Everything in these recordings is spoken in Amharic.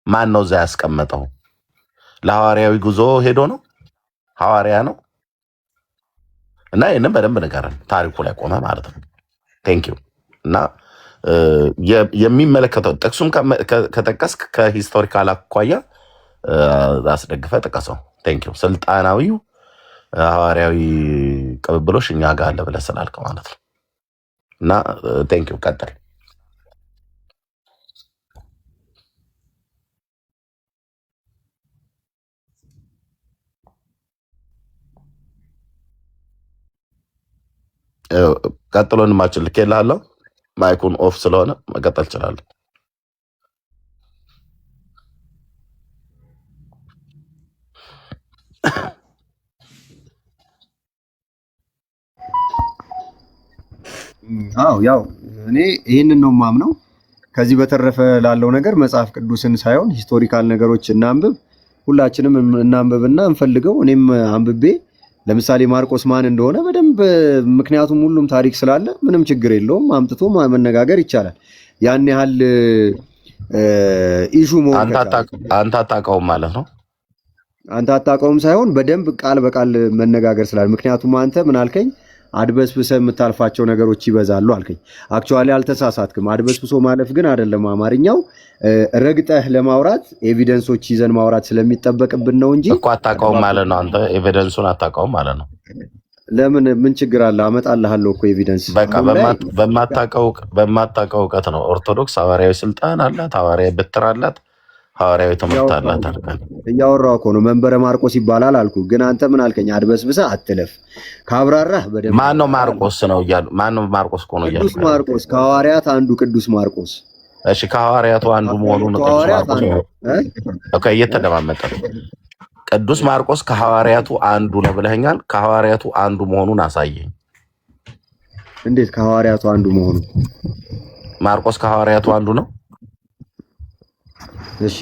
ማን ነው እዛ ያስቀመጠው? ለሐዋርያዊ ጉዞ ሄዶ ነው? ሐዋርያ ነው? እና ይህንም በደንብ ንገረን። ታሪኩ ላይ ቆመ ማለት ነው። ቴንኪው። እና የሚመለከተው ጥቅሱም ከጠቀስክ ከሂስቶሪካል አኳያ አስደግፈ ጥቀሰው። ቴንኪው። ስልጣናዊው ሐዋርያዊ ቅብብሎሽ እኛ ጋር አለ ብለህ ስላልክ ማለት ነው። እና ቴንኪው። ቀጥል። ቀጥሎ እንማችን ልኬልሃለሁ። ማይኩን ኦፍ ስለሆነ መቀጠል እችላለሁ። አዎ ያው እኔ ይህንን ነው የማምነው። ከዚህ በተረፈ ላለው ነገር መጽሐፍ ቅዱስን ሳይሆን ሂስቶሪካል ነገሮች እናንብብ፣ ሁላችንም እናንብብና እንፈልገው። እኔም አንብቤ ለምሳሌ ማርቆስ ማን እንደሆነ በደንብ ምክንያቱም ሁሉም ታሪክ ስላለ ምንም ችግር የለውም፣ አምጥቶ መነጋገር ይቻላል። ያን ያህል ኢሹ መሆን አንተ አታውቀውም ማለት ነው። አንተ አታውቀውም ሳይሆን በደንብ ቃል በቃል መነጋገር ስላለ ምክንያቱም አንተ ምን አልከኝ? አድበስብሰ የምታልፋቸው ነገሮች ይበዛሉ አልከኝ። አክቹዋሊ አልተሳሳትክም። አድበስብሶ ማለፍ ግን አይደለም አማርኛው። ረግጠህ ለማውራት ኤቪደንሶች ይዘን ማውራት ስለሚጠበቅብን ነው እንጂ እኮ አታውቀውም ማለት ነው። አንተ ኤቪደንሱን አታውቀውም ማለት ነው። ለምን ምን ችግር አለ? አመጣልሃለሁ እኮ ኤቪደንስ። በቃ በማታውቀው እውቀት ነው። ኦርቶዶክስ ሐዋርያዊ ስልጣን አላት፣ ሐዋርያዊ ብትር አላት፣ ሐዋርያዊ ትምህርት አላት አልከኝ። እያወራሁ እኮ ነው። መንበረ ማርቆስ ይባላል አልኩ። ግን አንተ ምን አልከኝ? አድበስብሰህ አትለፍ። ካብራራህ በደንብ ማን ነው ማርቆስ ነው እያሉ ማን ነው ማርቆስ እኮ ነው እያሉ ቅዱስ ማርቆስ ከሐዋርያት አንዱ ቅዱስ ማርቆስ። እሺ ከሐዋርያቱ አንዱ መሆኑን ቅዱስ ማርቆስ ኦኬ፣ እየተደማመጠ ቅዱስ ማርቆስ ከሐዋርያቱ አንዱ ነው ብለኸኛል። ከሐዋርያቱ አንዱ መሆኑን አሳየኝ። እንዴት ከሐዋርያቱ አንዱ መሆኑ? ማርቆስ ከሐዋርያቱ አንዱ ነው? እሺ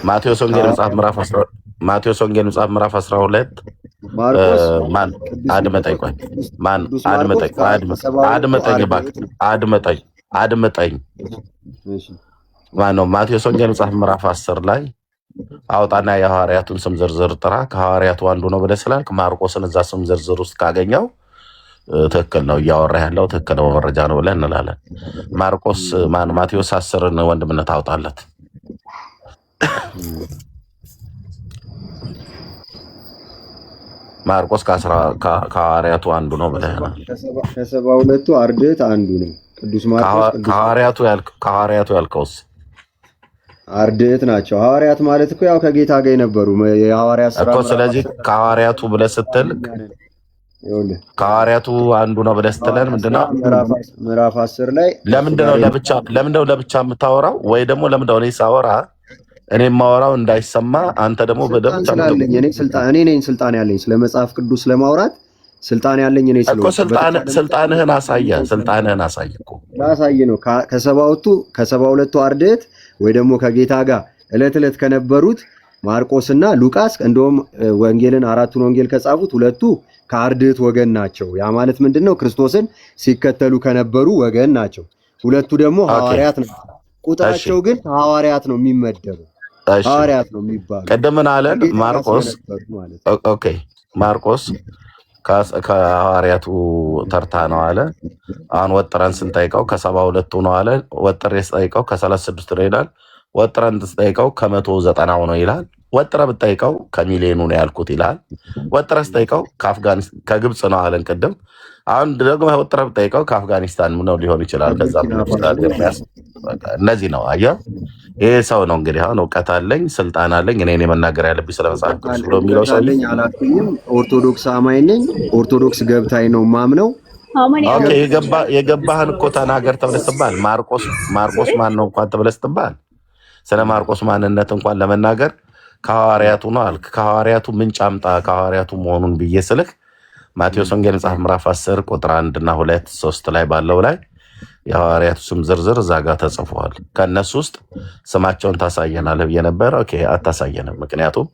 ማቴዎስ ወንጌል መጽሐፍ ምዕራፍ 12 ማቴዎስ ወንጌል መጽሐፍ ምዕራፍ 12 ማርቆስ ማን አድመጠኝ፣ ቆይ ማን አድመጠኝ፣ አድመጠኝ። እሺ ማን ነው? ማቴዎስ ወንጌል መጽሐፍ ምዕራፍ 10 ላይ አውጣና የሐዋርያቱን ስም ዝርዝር ጥራ። ከሐዋርያቱ አንዱ ነው ብለህ ስላልክ ማርቆስን እዛ ስም ዝርዝር ውስጥ ካገኘው ትክክል ነው፣ እያወራ ያለው ትክክል ነው፣ መረጃ ነው ብለን እንላለን። ማርቆስ ማን? ማቴዎስ 10ን ወንድምነት አውጣለት። ማርቆስ ከሐዋርያቱ አንዱ ነው ብለናል። ከ72ቱ አርድእት አንዱ ነው ቅዱስ ማርቆስ። ከሐዋርያቱ ያልከውስ አርድእት ናቸው። ሐዋርያት ማለት እኮ ያው ከጌታ ጋር የነበሩ የሐዋርያት ስራ እኮ። ስለዚህ ከሐዋርያቱ ብለህ ስትል ከሐዋርያቱ አንዱ ነው ብለህ ስትለን ምንድነው? ምዕራፍ 10 ላይ ለምንድነው ለብቻ የምታወራው? ወይ ደግሞ ለምንድነው እኔ ሳወራ እኔ የማወራው እንዳይሰማ አንተ ደግሞ በደምብ እኔ ነኝ ስልጣን ያለኝ ስለ መጽሐፍ ቅዱስ ለማውራት ስልጣን ያለኝ እኔ ስልጣንህን አሳየ እኮ ላሳይ ነው። ከ72ቱ አርድእት ወይ ደግሞ ከጌታ ጋር ዕለት ከነበሩት ማርቆስና ሉቃስ እንደውም ወንጌልን አራቱን ወንጌል ከጻፉት ሁለቱ ከአርድእት ወገን ናቸው። ያ ማለት ምንድነው? ክርስቶስን ሲከተሉ ከነበሩ ወገን ናቸው። ሁለቱ ደግሞ ሐዋርያት ናቸው። ቁጥራቸው ግን ሐዋርያት ነው የሚመደበው፣ ሐዋርያት ነው የሚባለው። ቀደምን አለን ማርቆስ ኦኬ፣ ማርቆስ ከሐዋርያቱ ተርታ ነው አለ። አሁን ወጥረን ስንጠይቀው ከ72ቱ ነው አለ። ወጥሬ ስጠይቀው ከ36 ነው ይላል። ወጥረን ስጠይቀው ከ190 ነው ይላል። ወጥረ ብጠይቀው ከሚሊዮኑ ነው ያልኩት ይላል። ወጥረ ስጠይቀው ከግብፅ ነው አለን ቅድም። አሁን ደግሞ ወጥረ ብጠይቀው ከአፍጋኒስታን ነው ሊሆን ይችላል። ከዛም እነዚህ ነው አየህ። ይሄ ሰው ነው እንግዲህ አሁን እውቀት አለኝ ስልጣን አለኝ እኔ መናገር ያለብኝ ስለ መጽሐፍ ቅዱስ ብሎ የሚለው ሰው አላልኩኝም። ኦርቶዶክስ አማኝ ነኝ። ኦርቶዶክስ ገብታይ ነው ማምነው። ኦኬ የገባህን እኮ ተናገር ተብለህ ስትባል ማርቆስ ማን ነው እንኳን ተብለህ ስትባል ስለ ማርቆስ ማንነት እንኳን ለመናገር ከሐዋርያቱ ነው አልክ። ከሐዋርያቱ ምንጭ አምጣ ከሐዋርያቱ መሆኑን ብዬ ስልክ ማቴዎስ ወንጌል መጽሐፍ ምዕራፍ 10 ቁጥር 1 እና 2 3 ላይ ባለው ላይ የሐዋርያቱ ስም ዝርዝር እዛ ጋር ተጽፏል። ከእነሱ ውስጥ ስማቸውን ታሳየናለህ ብዬ ነበር። ኦኬ አታሳየንም። ምክንያቱም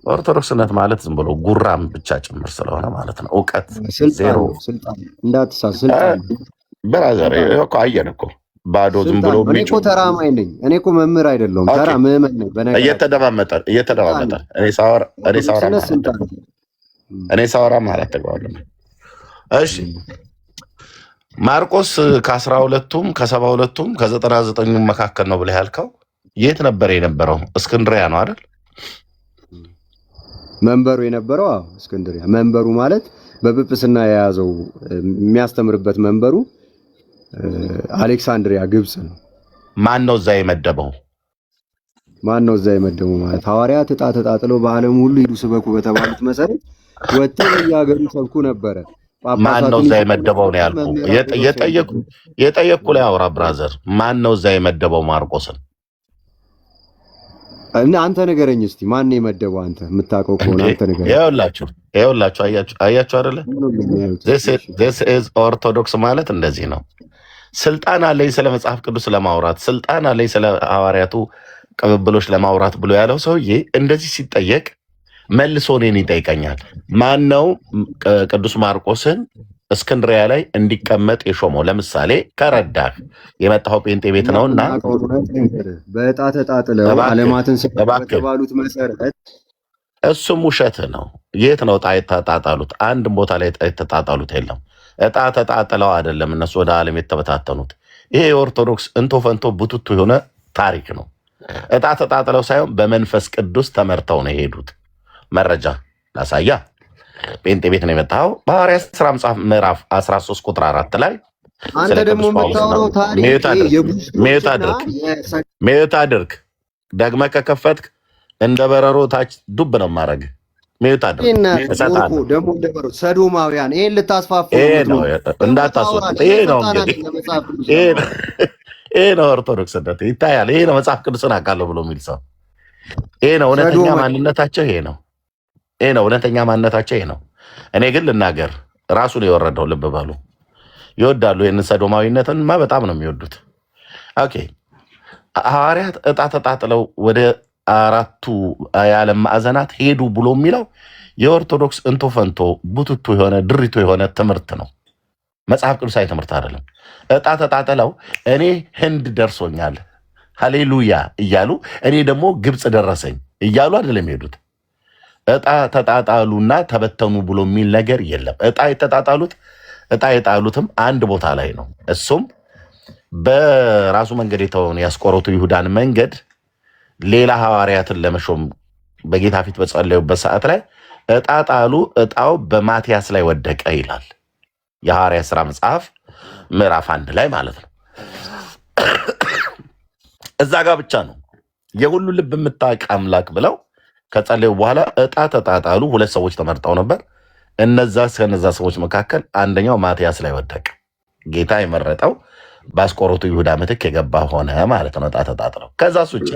ኦርቶዶክስነት ማለት ዝም ብሎ ጉራም ብቻ ጭምር ስለሆነ ማለት ነው። እውቀት ዜሮ። እንዳትሳሳት ስልጣን ብራዘር እኮ አየን እኮ ባዶ ዝም ብሎ እኔ እኮ ተራማኝ ነኝ። እኔ እኮ መምህር አይደለሁም፣ ተራ ምዕመን ነኝ። እየተደማመጠ እኔ ሳወራ ማለት ተግባባለን። እሺ ማርቆስ ከ12ቱም ከ72ቱም ከ99ኙም መካከል ነው ብለህ ያልከው የት ነበር የነበረው? እስክንድሪያ ነው አይደል? መንበሩ የነበረው እስክንድሪያ። መንበሩ ማለት በጵጵስና የያዘው የሚያስተምርበት መንበሩ አሌክሳንድሪያ ግብጽ ነው። ማን ነው እዛ የመደበው? ማለት ሐዋርያት ዕጣ ተጣጥለው በዓለም ሁሉ ሂዱ ስበኩ በተባሉት መሰረት ወጥተው በየሀገሩ ሰብኩ ነበረ። ማን ነው እዛ የመደበው ነው ያልኩህ። የጠየቅኩ ላይ አውራ ብራዘር። ማን ነው እዛ የመደበው ማርቆስን? እና አንተ ንገረኝ እስቲ ማን ነው የመደበው? አንተ የምታውቀው ከሆነ አንተ ንገረኝ። ይኸውላችሁ አያችሁ አይደለ? this is ኦርቶዶክስ ማለት እንደዚህ ነው። ስልጣን አለኝ ስለ መጽሐፍ ቅዱስ ለማውራት፣ ስልጣን አለኝ ስለ ሐዋርያቱ ቅብብሎች ለማውራት ብሎ ያለው ሰውዬ እንደዚህ ሲጠየቅ መልሶ እኔን ይጠይቀኛል። ማን ነው ቅዱስ ማርቆስን እስክንድሪያ ላይ እንዲቀመጥ የሾመው? ለምሳሌ ከረዳህ የመጣው ጴንጤ ቤት ነውና በዕጣ ተጣጥለው ዓለማትን ስለተባሉት መሰረት እሱም ውሸት ነው። የት ነው ዕጣ የተጣጣሉት? አንድም ቦታ ላይ ዕጣ የተጣጣሉት የለም። ዕጣ ተጣጥለው አይደለም እነሱ ወደ ዓለም የተበታተኑት። ይሄ የኦርቶዶክስ እንቶ ፈንቶ ቡቱቱ የሆነ ታሪክ ነው። ዕጣ ተጣጥለው ሳይሆን በመንፈስ ቅዱስ ተመርተው ነው የሄዱት። መረጃ ላሳያ። ጴንጤ ቤት ነው የመጣው። በሐዋርያት ሥራ መጽሐፍ ምዕራፍ 13 ቁጥር 4 ላይ አንተ ደግሞ የምታወራው ታሪክ ሚዩት አድርግ። ደግመህ ከከፈትክ እንደ በረሮ ታች ዱብ ነው ማድረግ። ሚዩት አድርግ። ደግሞ እንደ በረሮ ሰዶማውያን ይሄን ልታስፋፉ ነው እንዳታስወጡት። ይሄ ነው እንግዲህ ይሄ ነው ኦርቶዶክስነት ይታያል። ይሄ ነው መጽሐፍ ቅዱስን አውቃለሁ ብሎ የሚል ሰው። ይሄ ነው እውነተኛ ማንነታቸው። ይሄ ነው እውነተኛ ማንነታቸው። ይሄ ነው። እኔ ግን ልናገር፣ ራሱ ነው የወረደው። ልብ በሉ። ይወዳሉ ይህንን ሰዶማዊነትንማ በጣም ነው የሚወዱት። ኦኬ ሐዋርያት ዕጣ ተጣጥለው ወደ አራቱ የዓለም ማዕዘናት ሄዱ ብሎ የሚለው የኦርቶዶክስ እንቶ ፈንቶ ቡትቱ የሆነ ድሪቶ የሆነ ትምህርት ነው። መጽሐፍ ቅዱሳዊ ትምህርት አይደለም። ዕጣ ተጣጥለው እኔ ህንድ ደርሶኛል ሃሌሉያ እያሉ እኔ ደግሞ ግብፅ ደረሰኝ እያሉ አይደለም ሄዱት። ዕጣ ተጣጣሉና ተበተኑ ብሎ የሚል ነገር የለም። ዕጣ የጣሉትም አንድ ቦታ ላይ ነው። እሱም በራሱ መንገድ የተውን ያስቆሮቱ ይሁዳን መንገድ ሌላ ሐዋርያትን ለመሾም በጌታ ፊት በጸለዩበት ሰዓት ላይ ዕጣ ጣሉ። ዕጣው በማቲያስ ላይ ወደቀ ይላል የሐዋርያት ሥራ መጽሐፍ ምዕራፍ 1 ላይ ማለት ነው። እዛ ጋር ብቻ ነው የሁሉ ልብ የምታውቅ አምላክ ብለው ከጸለዩ በኋላ ዕጣ ተጣጣሉ። 2 ሰዎች ተመርጠው ነበር። ከነዛ ሰዎች መካከል አንደኛው ማቲያስ ላይ ወደቀ። ጌታ የመረጠው በአስቆሮቱ ይሁዳ ምትክ የገባ ሆነ ማለት ነው። ዕጣ ተጣጥለው ከዛስ ውጭ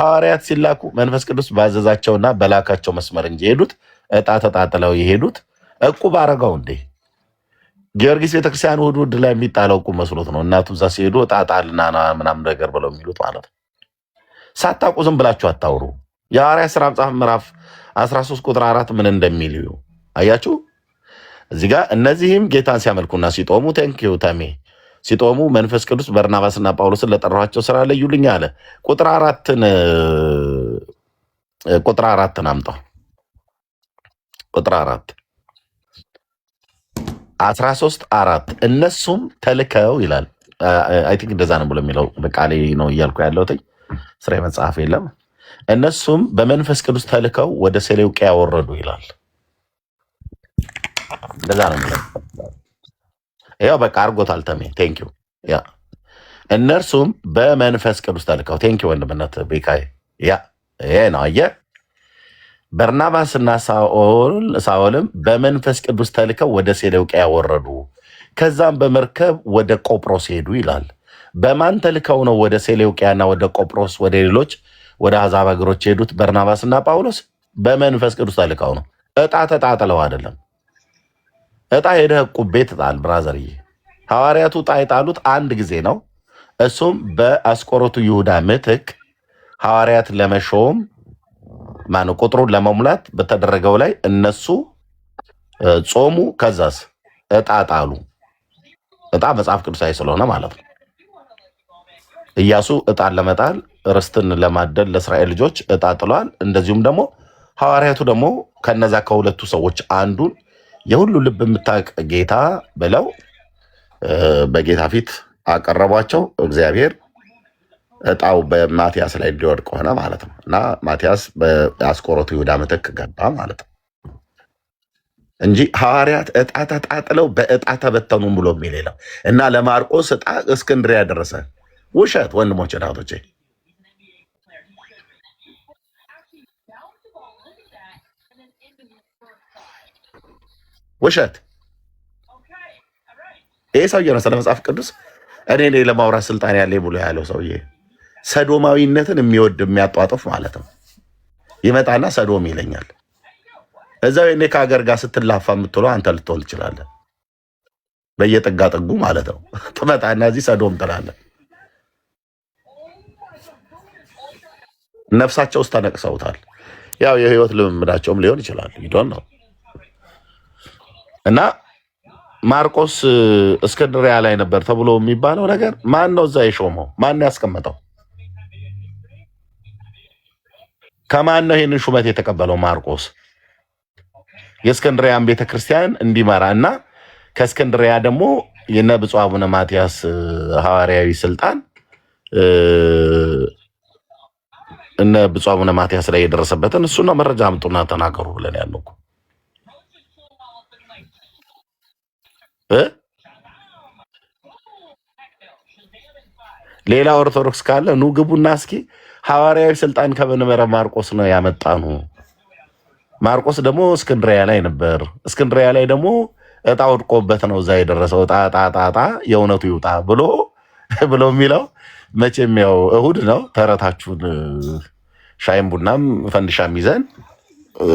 ሐዋርያት ሲላኩ መንፈስ ቅዱስ ባዘዛቸውና በላካቸው መስመር እንጂ የሄዱት ዕጣ ተጣጥለው የሄዱት ዕቁብ አረገው እንዴ? ጊዮርጊስ ቤተክርስቲያን እሑድ ላይ የሚጣለው ዕቁብ መስሎት ነው እናቱ እዛ ሲሄዱ ዕጣ ጣልና ምናምን ነገር ብለው የሚሉት ማለት ነው። ሳታውቁ ዝም ብላችሁ አታውሩ። የሐዋርያት ሥራ መጽሐፍ ምዕራፍ 13 ቁጥር 4 ምን እንደሚል አያችሁ። እዚህ ጋር እነዚህም ጌታን ሲያመልኩና ሲጦሙ ቴንኪው ተሜ ሲጦሙ መንፈስ ቅዱስ በርናባስና ጳውሎስን ለጠራኋቸው ስራ ለዩልኝ አለ። ቁጥር አራትን አምጣው። ቁጥር 13:4 እነሱም ተልከው ይላል። አይ ቲንክ እንደዛ ነው ብሎ የሚለው በቃሌ ነው እያልኩ ያለሁት። ስራ መጽሐፍ የለም። እነሱም በመንፈስ ቅዱስ ተልከው ወደ ሴሌውቅያ ወረዱ ይላል። እንደዛ ነው የሚለው። ያው በቃ አርጎታል ተሜ ቴንኪው። ያ እነርሱም በመንፈስ ቅዱስ ተልከው ቴንኪው ወንድምነት ቤካይ ያ ይሄ ነው አየህ። በርናባስና ሳኦልም በመንፈስ ቅዱስ ተልከው ወደ ሴሌውቅያ ወረዱ፣ ከዛም በመርከብ ወደ ቆጵሮስ ሄዱ ይላል። በማን ተልከው ነው ወደ ሴሌውቅያና ወደ ቆጵሮስ ወደ ሌሎች ወደ አሕዛብ ሀገሮች ሄዱት? በርናባስና ጳውሎስ በመንፈስ ቅዱስ ተልከው ነው። ዕጣ ተጣጥለው አይደለም። ዕጣ ሄደህ ዕቁብ ቤት ጣል ብራዘርዬ። ሐዋርያቱ ዕጣ የጣሉት አንድ ጊዜ ነው። እሱም በአስቆሮቱ ይሁዳ ምትክ ሐዋርያት ለመሾም ማነው ቁጥሩን ለመሙላት በተደረገው ላይ እነሱ ጾሙ። ከዛስ ዕጣ ጣሉ። ዕጣ መጽሐፍ ቅዱሳዊ ስለሆነ ማለት ነው። ኢያሱ ዕጣን ለመጣል ርስትን ለማደል ለእስራኤል ልጆች ዕጣ ጥሏል። እንደዚሁም ደግሞ ሐዋርያቱ ደግሞ ከነዛ ከሁለቱ ሰዎች አንዱን የሁሉ ልብ የምታውቅ ጌታ ብለው በጌታ ፊት አቀረቧቸው። እግዚአብሔር ዕጣው በማቲያስ ላይ እንዲወድቅ ሆነ ማለት ነው እና ማቲያስ በአስቆሮቱ ይሁዳ ምትክ ገባ ማለት ነው እንጂ ሐዋርያት ዕጣ ተጣጥለው በዕጣ ተበተኑም ብሎ የሚል የለም እና ለማርቆስ ዕጣ እስክንድርያ ደረሰ። ውሸት ወንድሞች እናቶቼ፣ ውሸት። ይህ ሰውዬ ነው ስለ መጽሐፍ ቅዱስ እኔ ለማውራት ስልጣን ያለኝ ብሎ ያለው ሰውዬ ሰዶማዊነትን የሚወድ የሚያጧጥፍ ማለት ነው። ይመጣና ሰዶም ይለኛል። እዛው እኔ ከሀገር ጋር ስትላፋ የምትለው አንተ ልትሆን ትችላለህ። በየጥጋ ጥጉ ማለት ነው። ትመጣና እዚህ ሰዶም ትላለህ። ነፍሳቸው ውስጥ ተነቅሰውታል። ያው የህይወት ልምምዳቸውም ሊሆን ይችላል። ይዶን ነው እና ማርቆስ እስክንድርያ ላይ ነበር ተብሎ የሚባለው ነገር ማን ነው? እዛ የሾመው ማን ያስቀመጠው? ከማን ነው ይህንን ሹመት የተቀበለው? ማርቆስ የእስክንድርያን ቤተክርስቲያን እንዲመራ እና ከእስክንድርያ ደግሞ የነ ብፁዕ አቡነ ማትያስ ሐዋርያዊ ስልጣን እነ ብፁዕ አቡነ ማትያስ ላይ የደረሰበትን እሱ ነው። መረጃ አምጡና ተናገሩ ብለን ያለው ሌላ ኦርቶዶክስ ካለ ኑ ግቡና እስኪ ሐዋርያዊ ስልጣን ከመንበረ ማርቆስ ነው ያመጣኑ። ማርቆስ ደግሞ እስክንድርያ ላይ ነበር። እስክንድርያ ላይ ደግሞ ዕጣ ወድቆበት ነው እዛ የደረሰው። ዕጣ የእውነቱ ይውጣ ብሎ የሚለው መቼም ያው እሁድ ነው። ተረታችሁን ሻይም ቡናም ፈንድሻም ይዘን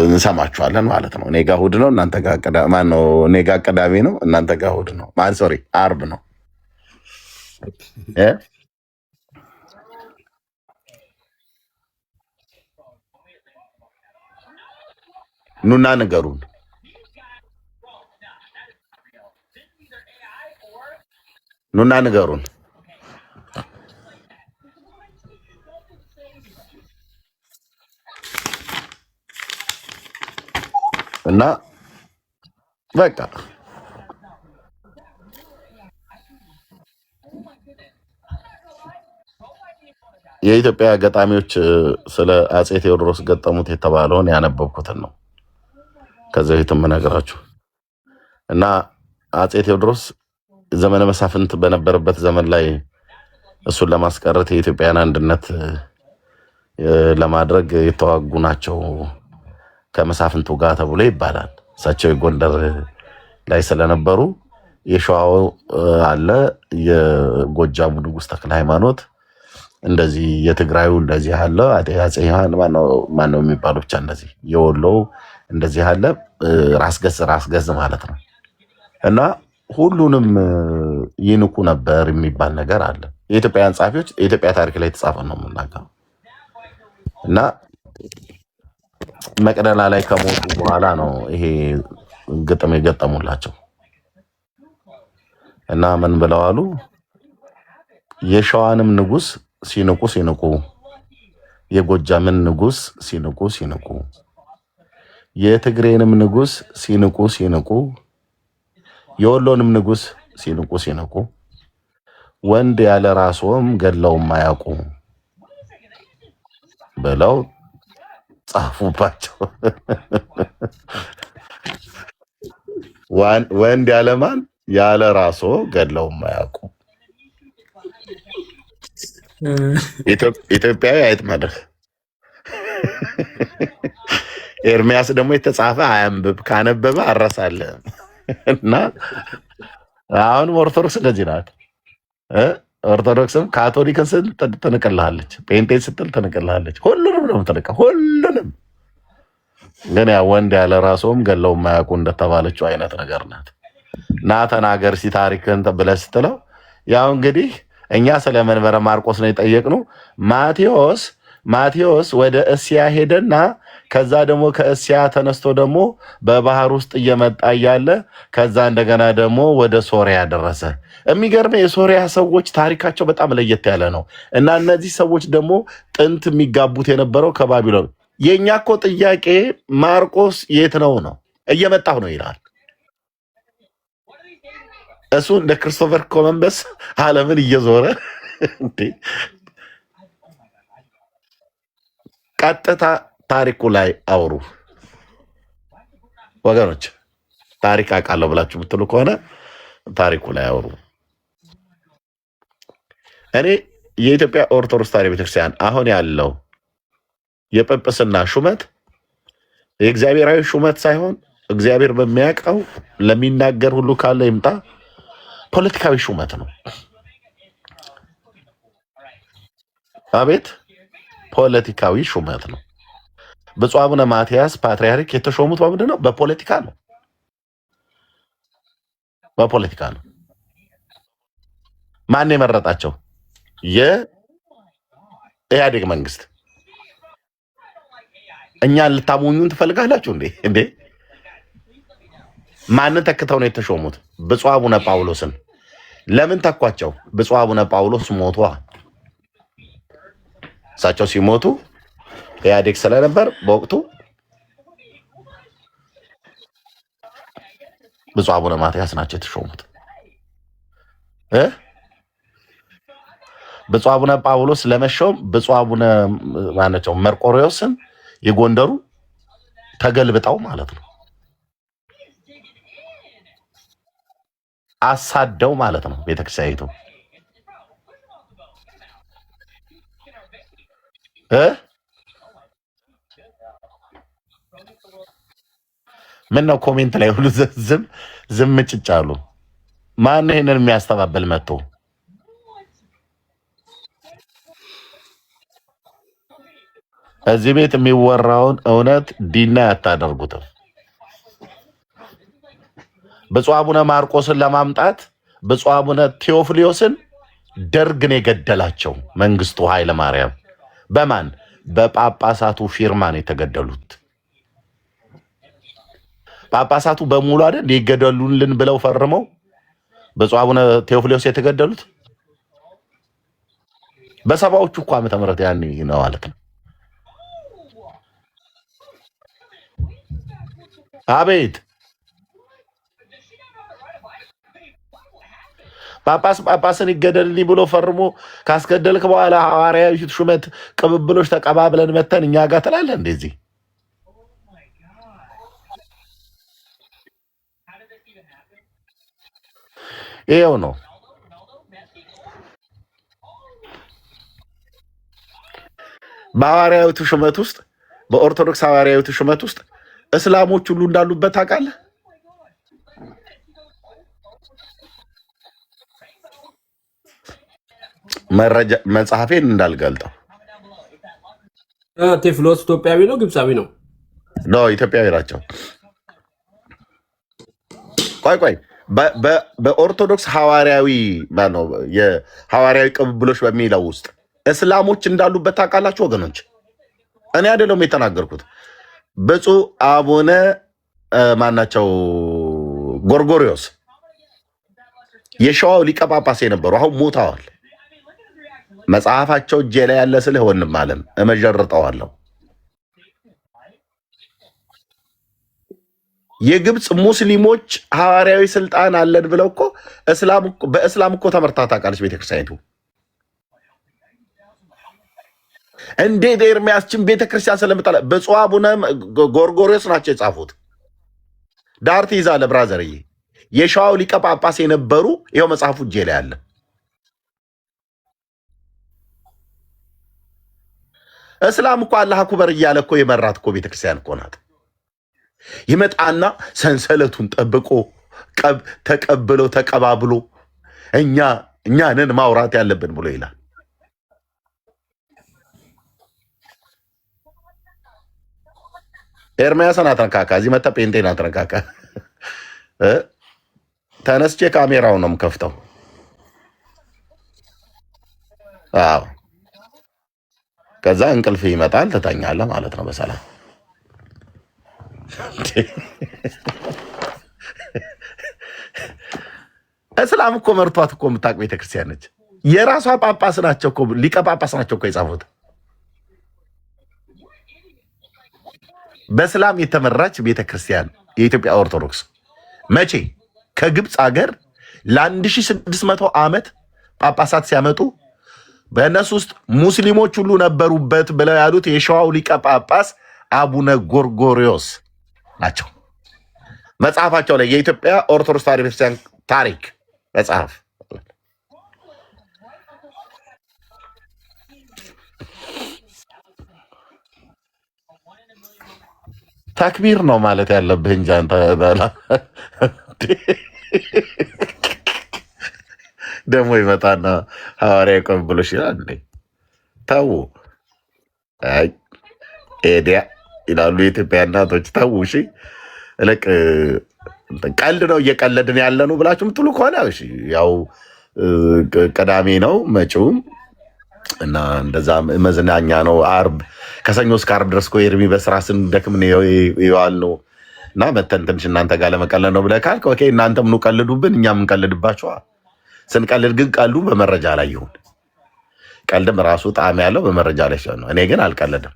እንሰማችኋለን ማለት ነው። እኔ ጋ እሁድ ነው፣ እናንተ ጋ ማነው? እኔ ጋ ቅዳሜ ነው፣ እናንተ ጋ እሁድ ነው። ሶሪ አርብ ነው። ኑና ንገሩን። ኑና ንገሩን። እና በቃ የኢትዮጵያ ገጣሚዎች ስለ አፄ ቴዎድሮስ ገጠሙት የተባለውን ያነበብኩትን ነው ከዚህ በፊት የምነግራችሁ። እና አፄ ቴዎድሮስ ዘመነ መሳፍንት በነበረበት ዘመን ላይ እሱን ለማስቀረት የኢትዮጵያን አንድነት ለማድረግ የተዋጉ ናቸው ከመሳፍንቱ ጋር ተብሎ ይባላል። እሳቸው የጎንደር ላይ ስለነበሩ የሸዋው አለ፣ የጎጃሙ ንጉሥ ተክለ ሃይማኖት እንደዚህ፣ የትግራዩ እንደዚህ አለ፣ አፄ ማነው የሚባሉ ብቻ እንደዚህ፣ የወሎው እንደዚህ አለ። ራስ ገዝ ማለት ነው። እና ሁሉንም ይንቁ ነበር የሚባል ነገር አለ። የኢትዮጵያውያን ጸሐፊዎች የኢትዮጵያ ታሪክ ላይ የተጻፈ ነው የምናገረው። እና መቅደላ ላይ ከሞቱ በኋላ ነው ይሄ ግጥም የገጠሙላቸው። እና ምን ብለዋሉ? የሸዋንም ንጉሥ ሲንቁ፣ የጎጃምን ንጉሥ ሲንቁ፣ የትግሬንም ንጉሥ ሲንቁ፣ የወሎንም ንጉሥ ሲንቁ፣ ወንድ ያለ ራስዎም ገድለው ማያውቁ ብለው ጻፉባቸው። ወንድ ያለማን ያለ ራሶ ገድለው ማያውቁ። ኢትዮጵያዊ አይጥመድህ። ኤርሚያስ ደግሞ የተጻፈ አያንብብ፣ ካነበበ አረሳለህ። እና አሁንም ኦርቶዶክስ እንደዚህ ናት። ኦርቶዶክስም ካቶሊክን ስትል ትንቅልሃለች፣ ጴንጤን ስትል ትንቅልሃለች። ሁሉንም ነው የምትንቀ፣ ሁሉንም። ግን ያ ወንድ ያለ ራስዎም ገድለው የማያውቁ እንደተባለችው አይነት ነገር ናት። ና ተናገር ሲ ታሪክን ብለህ ስትለው ያው እንግዲህ እኛ ስለ መንበረ ማርቆስ ነው የጠየቅነው። ማቴዎስ ወደ እስያ ሄደና ከዛ ደግሞ ከእስያ ተነስቶ ደግሞ በባህር ውስጥ እየመጣ እያለ ከዛ እንደገና ደግሞ ወደ ሶሪያ ደረሰ። የሚገርመው የሶሪያ ሰዎች ታሪካቸው በጣም ለየት ያለ ነው እና እነዚህ ሰዎች ደግሞ ጥንት የሚጋቡት የነበረው ከባቢሎን። የእኛ እኮ ጥያቄ ማርቆስ የት ነው ነው እየመጣሁ ነው ይላል። እሱ እንደ ክርስቶፈር ኮሎምበስ ዓለምን እየዞረ ቀጥታ ታሪኩ ላይ አውሩ ወገኖች። ታሪክ አውቃለሁ ብላችሁ የምትሉ ከሆነ ታሪኩ ላይ አውሩ። እኔ የኢትዮጵያ ኦርቶዶክስ ተዋሕዶ ቤተክርስቲያን አሁን ያለው የጵጵስና ሹመት የእግዚአብሔራዊ ሹመት ሳይሆን እግዚአብሔር በሚያውቀው ለሚናገር ሁሉ ካለ ይምጣ ፖለቲካዊ ሹመት ነው። አቤት ፖለቲካዊ ሹመት ነው። ብፁዕ አቡነ ማትያስ ፓትርያርክ የተሾሙት በምንድን ነው? በፖለቲካ ነው። በፖለቲካ ነው። ማን የመረጣቸው? የኢህአዴግ መንግስት። እኛን ልታሞኙን ትፈልጋላችሁ እንዴ? እንዴ ማንን ተክተው ነው የተሾሙት? ብፁዕ አቡነ ጳውሎስን። ለምን ተኳቸው? ብፁዕ አቡነ ጳውሎስ ሞቷ። እሳቸው ሲሞቱ ኢህአዴግ ስለነበር በወቅቱ ብፁዕ አቡነ ማትያስ ናቸው የተሾሙት። ብፁዕ አቡነ ጳውሎስ ለመሾም ብፁዕ አቡነ ማናቸው መርቆሬዎስን የጎንደሩ ተገልብጠው ማለት ነው አሳደው ማለት ነው ቤተክርስቲያኒቱ ምን ነው ኮሜንት ላይ ሁሉ ዝም ጭጭ አሉ። ማን ይሄንን የሚያስተባብል መጥቶ እዚህ ቤት የሚወራውን እውነት ዲና ያታደርጉትም። ብፁዕ አቡነ ማርቆስን ለማምጣት ብፁዕ አቡነ ቴዎፍሊዮስን ደርግን የገደላቸው መንግስቱ ኃይለ ማርያም በማን በጳጳሳቱ ፊርማን የተገደሉት። ጳጳሳቱ በሙሉ አይደል ይገደሉልን ብለው ፈርመው ብፁዕ አቡነ ቴዎፍሊዮስ የተገደሉት በሰባዎቹ እኮ ዓመተ ምህረት ያኔ ነው ማለት ነው። አቤት ጳጳስን ይገደልልኝ ብሎ ፈርሞ ካስገደልክ በኋላ ሐዋርያዊ ሹመት ቅብብሎች ተቀባብለን መተን እኛ ጋር ትላለህ እንደዚህ። ይሄው ነው በሐዋርያዊቱ ሹመት ውስጥ በኦርቶዶክስ ሐዋርያዊቱ ሹመት ውስጥ እስላሞች ሁሉ እንዳሉበት ታውቃለህ። መረጃ መጽሐፌን እንዳልገልጠው ቴዎፍሎስ ኢትዮጵያዊ ነው ግብፃዊ ነው? ኖ ኢትዮጵያዊ ናቸው። ቆይ በኦርቶዶክስ ሐዋርያዊ ማነው የሐዋርያዊ ቅብብሎች በሚለው ውስጥ እስላሞች እንዳሉበት ታውቃላችሁ ወገኖች? እኔ አይደለም የተናገርኩት። ብፁዕ አቡነ ማናቸው ጎርጎሪዮስ የሸዋው ሊቀ ጳጳስ የነበሩ አሁን ሞተዋል። መጽሐፋቸው እጄ ላይ ያለ ስልህ ወንም አለም እመጀርጠዋለሁ። የግብፅ ሙስሊሞች ሐዋርያዊ ስልጣን አለን ብለው እኮ በእስላም እኮ ተመርታ ታውቃለች ቤተክርስቲያኒቱ። እንዴት ኤርሚያስችን ቤተክርስቲያን ስለምጣላ ብፁዕ አቡነ ጎርጎሪዮስ ናቸው የጻፉት። ዳር ትይዛለህ ብራዘርዬ። የሸዋው ሊቀ ጳጳስ የነበሩ ይኸው መጽሐፉ እጄ ላይ አለ። እስላም እኮ አላህ አክበር እያለ እኮ የመራት እኮ ቤተክርስቲያን እኮ ናት። ይመጣና ሰንሰለቱን ጠብቆ ተቀብሎ ተቀባብሎ እኛንን ማውራት ያለብን ብሎ ይላል። ኤርሚያስን አትነካካ። እዚህ መጣ ጴንጤን አትነካካ። ተነስቼ ካሜራውን ነው የምከፍተው። አዎ ከዛ እንቅልፍ ይመጣል፣ ትተኛለህ ማለት ነው በሰላም። እስላም እኮ መርቷት እኮ የምታውቅ ቤተክርስቲያን ነች። የራሷ ጳጳስ ናቸው እኮ ሊቀ ጳጳስ ናቸው እኮ የጻፉት። በእስላም የተመራች ቤተክርስቲያን የኢትዮጵያ ኦርቶዶክስ መቼ ከግብፅ ሀገር ለ1600 ዓመት ጳጳሳት ሲያመጡ በእነሱ ውስጥ ሙስሊሞች ሁሉ ነበሩበት ብለው ያሉት የሸዋው ሊቀ ጳጳስ አቡነ ጎርጎሪዮስ ናቸው። መጽሐፋቸው ላይ የኢትዮጵያ ኦርቶዶክስ ተዋሕዶ ቤተክርስቲያን ታሪክ መጽሐፍ ተክቢር ነው ማለት ያለብህ እንጂ አንተ ደግሞ ይመጣና ሐዋርያ ቀብሎሽ ይላል እንዴ? ተው አይ ኤዲያ ይላሉ የኢትዮጵያ እናቶች። ተው እሺ፣ እልቅ ቀልድ ነው እየቀለድን ያለ ነው ብላችሁ ምትሉ ከሆነ እሺ፣ ያው ቅዳሜ ነው መጪውም እና እንደዛ መዝናኛ ነው። አርብ ከሰኞ እስከ አርብ ድረስ እኮ ኤርሚ በስራ ስንደክም ይዋል ነው እና መተን ትንሽ እናንተ ጋር ለመቀለድ ነው ብለህ ካልክ ኦኬ፣ እናንተም ኑ ቀልዱብን፣ እኛም እንቀልድባችኋል። ስንቀልድ ግን ቀልዱ በመረጃ ላይ ይሁን። ቀልድም ራሱ ጣዕም ያለው በመረጃ ላይ ሲሆን ነው። እኔ ግን አልቀልድም።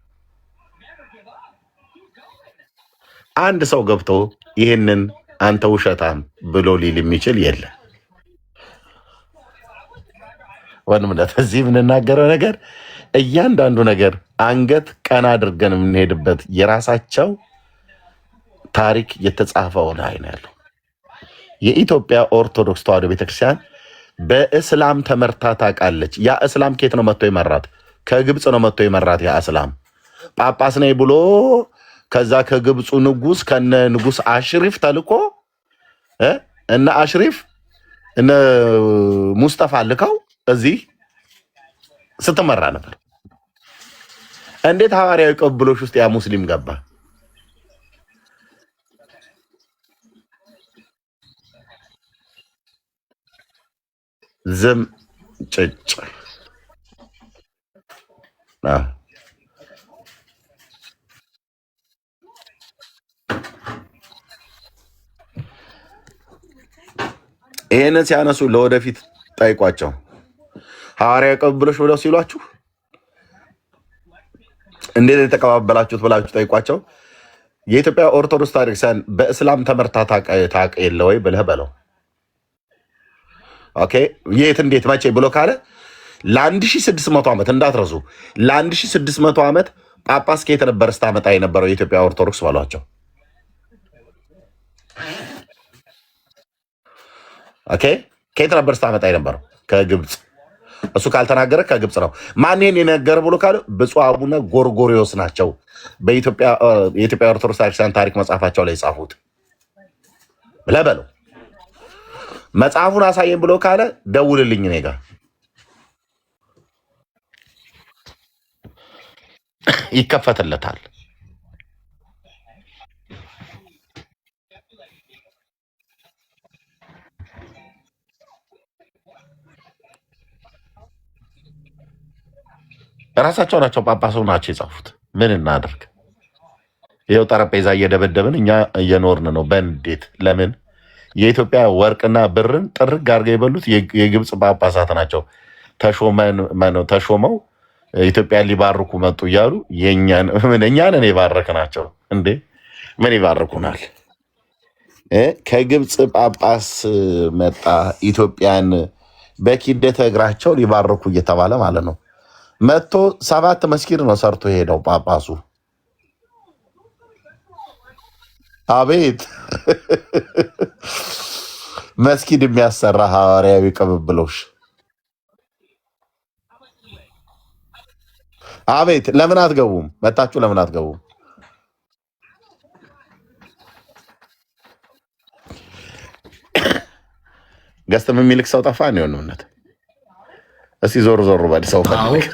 አንድ ሰው ገብቶ ይህንን አንተ ውሸታም ብሎ ሊል የሚችል የለም። ወንድምነት እዚህ የምንናገረው ነገር እያንዳንዱ ነገር አንገት ቀና አድርገን የምንሄድበት የራሳቸው ታሪክ የተጻፈው ላይ ነው ያለው። የኢትዮጵያ ኦርቶዶክስ ተዋሕዶ ቤተክርስቲያን በእስላም ተመርታ ታውቃለች። ያ እስላም ከየት ነው መጥቶ የመራት? ከግብፅ ነው መጥቶ የመራት። ያ እስላም ጳጳስ ነኝ ብሎ ከዛ ከግብፁ ንጉስ ከነ ንጉስ አሽሪፍ ተልኮ እነ አሽሪፍ እነ ሙስጠፋ ልከው እዚህ ስትመራ ነበር። እንዴት ሐዋርያዊ ቅብብሎሽ ውስጥ ያ ሙስሊም ገባ? ዝም ጭጭ ይሄንን ሲያነሱ ለወደፊት ጠይቋቸው። ሐዋርያዊ ቅብብሎሽ ብለው ሲሏችሁ እንዴት የተቀባበላችሁት ብላችሁ ጠይቋቸው። የኢትዮጵያ ኦርቶዶክስ ታሪክሳን በእስላም ተመርታ ታውቅ የለ ወይ ብለህ በለው። ኦኬ የት እንዴት መቼ ብሎ ካለ ለ1600 ዓመት እንዳትረሱ፣ ለ1600 ዓመት ጳጳስ ከየት ነበር ስታመጣ የነበረው የኢትዮጵያ ኦርቶዶክስ በሏቸው። ኦኬ ከየት ነበር ስታመጣ የነበረው? ከግብፅ። እሱ ካልተናገረ ከግብፅ ነው። ማን ይሄን የነገረ ብሎ ካለ ብፁዕ አቡነ ጎርጎሪዮስ ናቸው። የኢትዮጵያ ኦርቶዶክስ ታሪክሳን ታሪክ መጽሐፋቸው ላይ ጻፉት ብለህ በለው። መጽሐፉን አሳየን ብሎ ካለ ደውልልኝ፣ እኔ ጋር ይከፈትለታል። ራሳቸው ናቸው ጳጳሱ ናቸው የጻፉት። ምን እናደርግ? ይኸው ጠረጴዛ እየደበደብን እኛ እየኖርን ነው በንዴት። ለምን? የኢትዮጵያ ወርቅና ብርን ጥርግ አድርገው የበሉት የግብፅ ጳጳሳት ናቸው። ተሾመው ኢትዮጵያን ሊባርኩ መጡ እያሉ እኛንን የባረክናቸው እንዴ? ምን ይባርኩናል? ከግብፅ ጳጳስ መጣ ኢትዮጵያን በኪደተ እግራቸው ሊባርኩ እየተባለ ማለት ነው። መጥቶ 7 መስጊድ ነው ሰርቶ ሄደው ጳጳሱ። አቤት መስጊድ የሚያሰራ ሐዋርያዊ ቅብብሎሽ! አቤት ለምን አትገቡም? መታችሁ ለምን አትገቡም? ገዝተም የሚልክ ሰው ጠፋ ነው የሆነነት። እስቲ ዞር ዞር በል ሰው ፈልግ።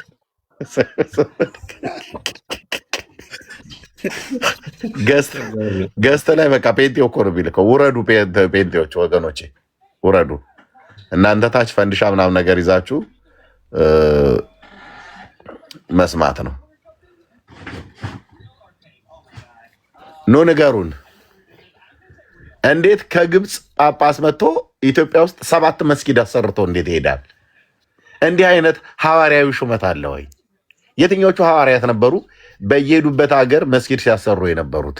ገዝተ ላይ በቃ ፔንቴው እኮ ነው የሚልከው። ውረዱ ፔንቴዎች፣ ወገኖቼ ውረዱ። እናንተ ታች ፈንድሻ ምናምን ነገር ይዛችሁ መስማት ነው። ኖ ንገሩን፣ እንዴት ከግብፅ ጳጳስ መጥቶ ኢትዮጵያ ውስጥ 7 መስጊድ አሰርቶ እንዴት ይሄዳል? እንዲህ አይነት ሐዋርያዊ ሹመት አለ ወይ? የትኞቹ ሐዋርያት ነበሩ በየሄዱበት ሀገር መስጊድ ሲያሰሩ የነበሩት?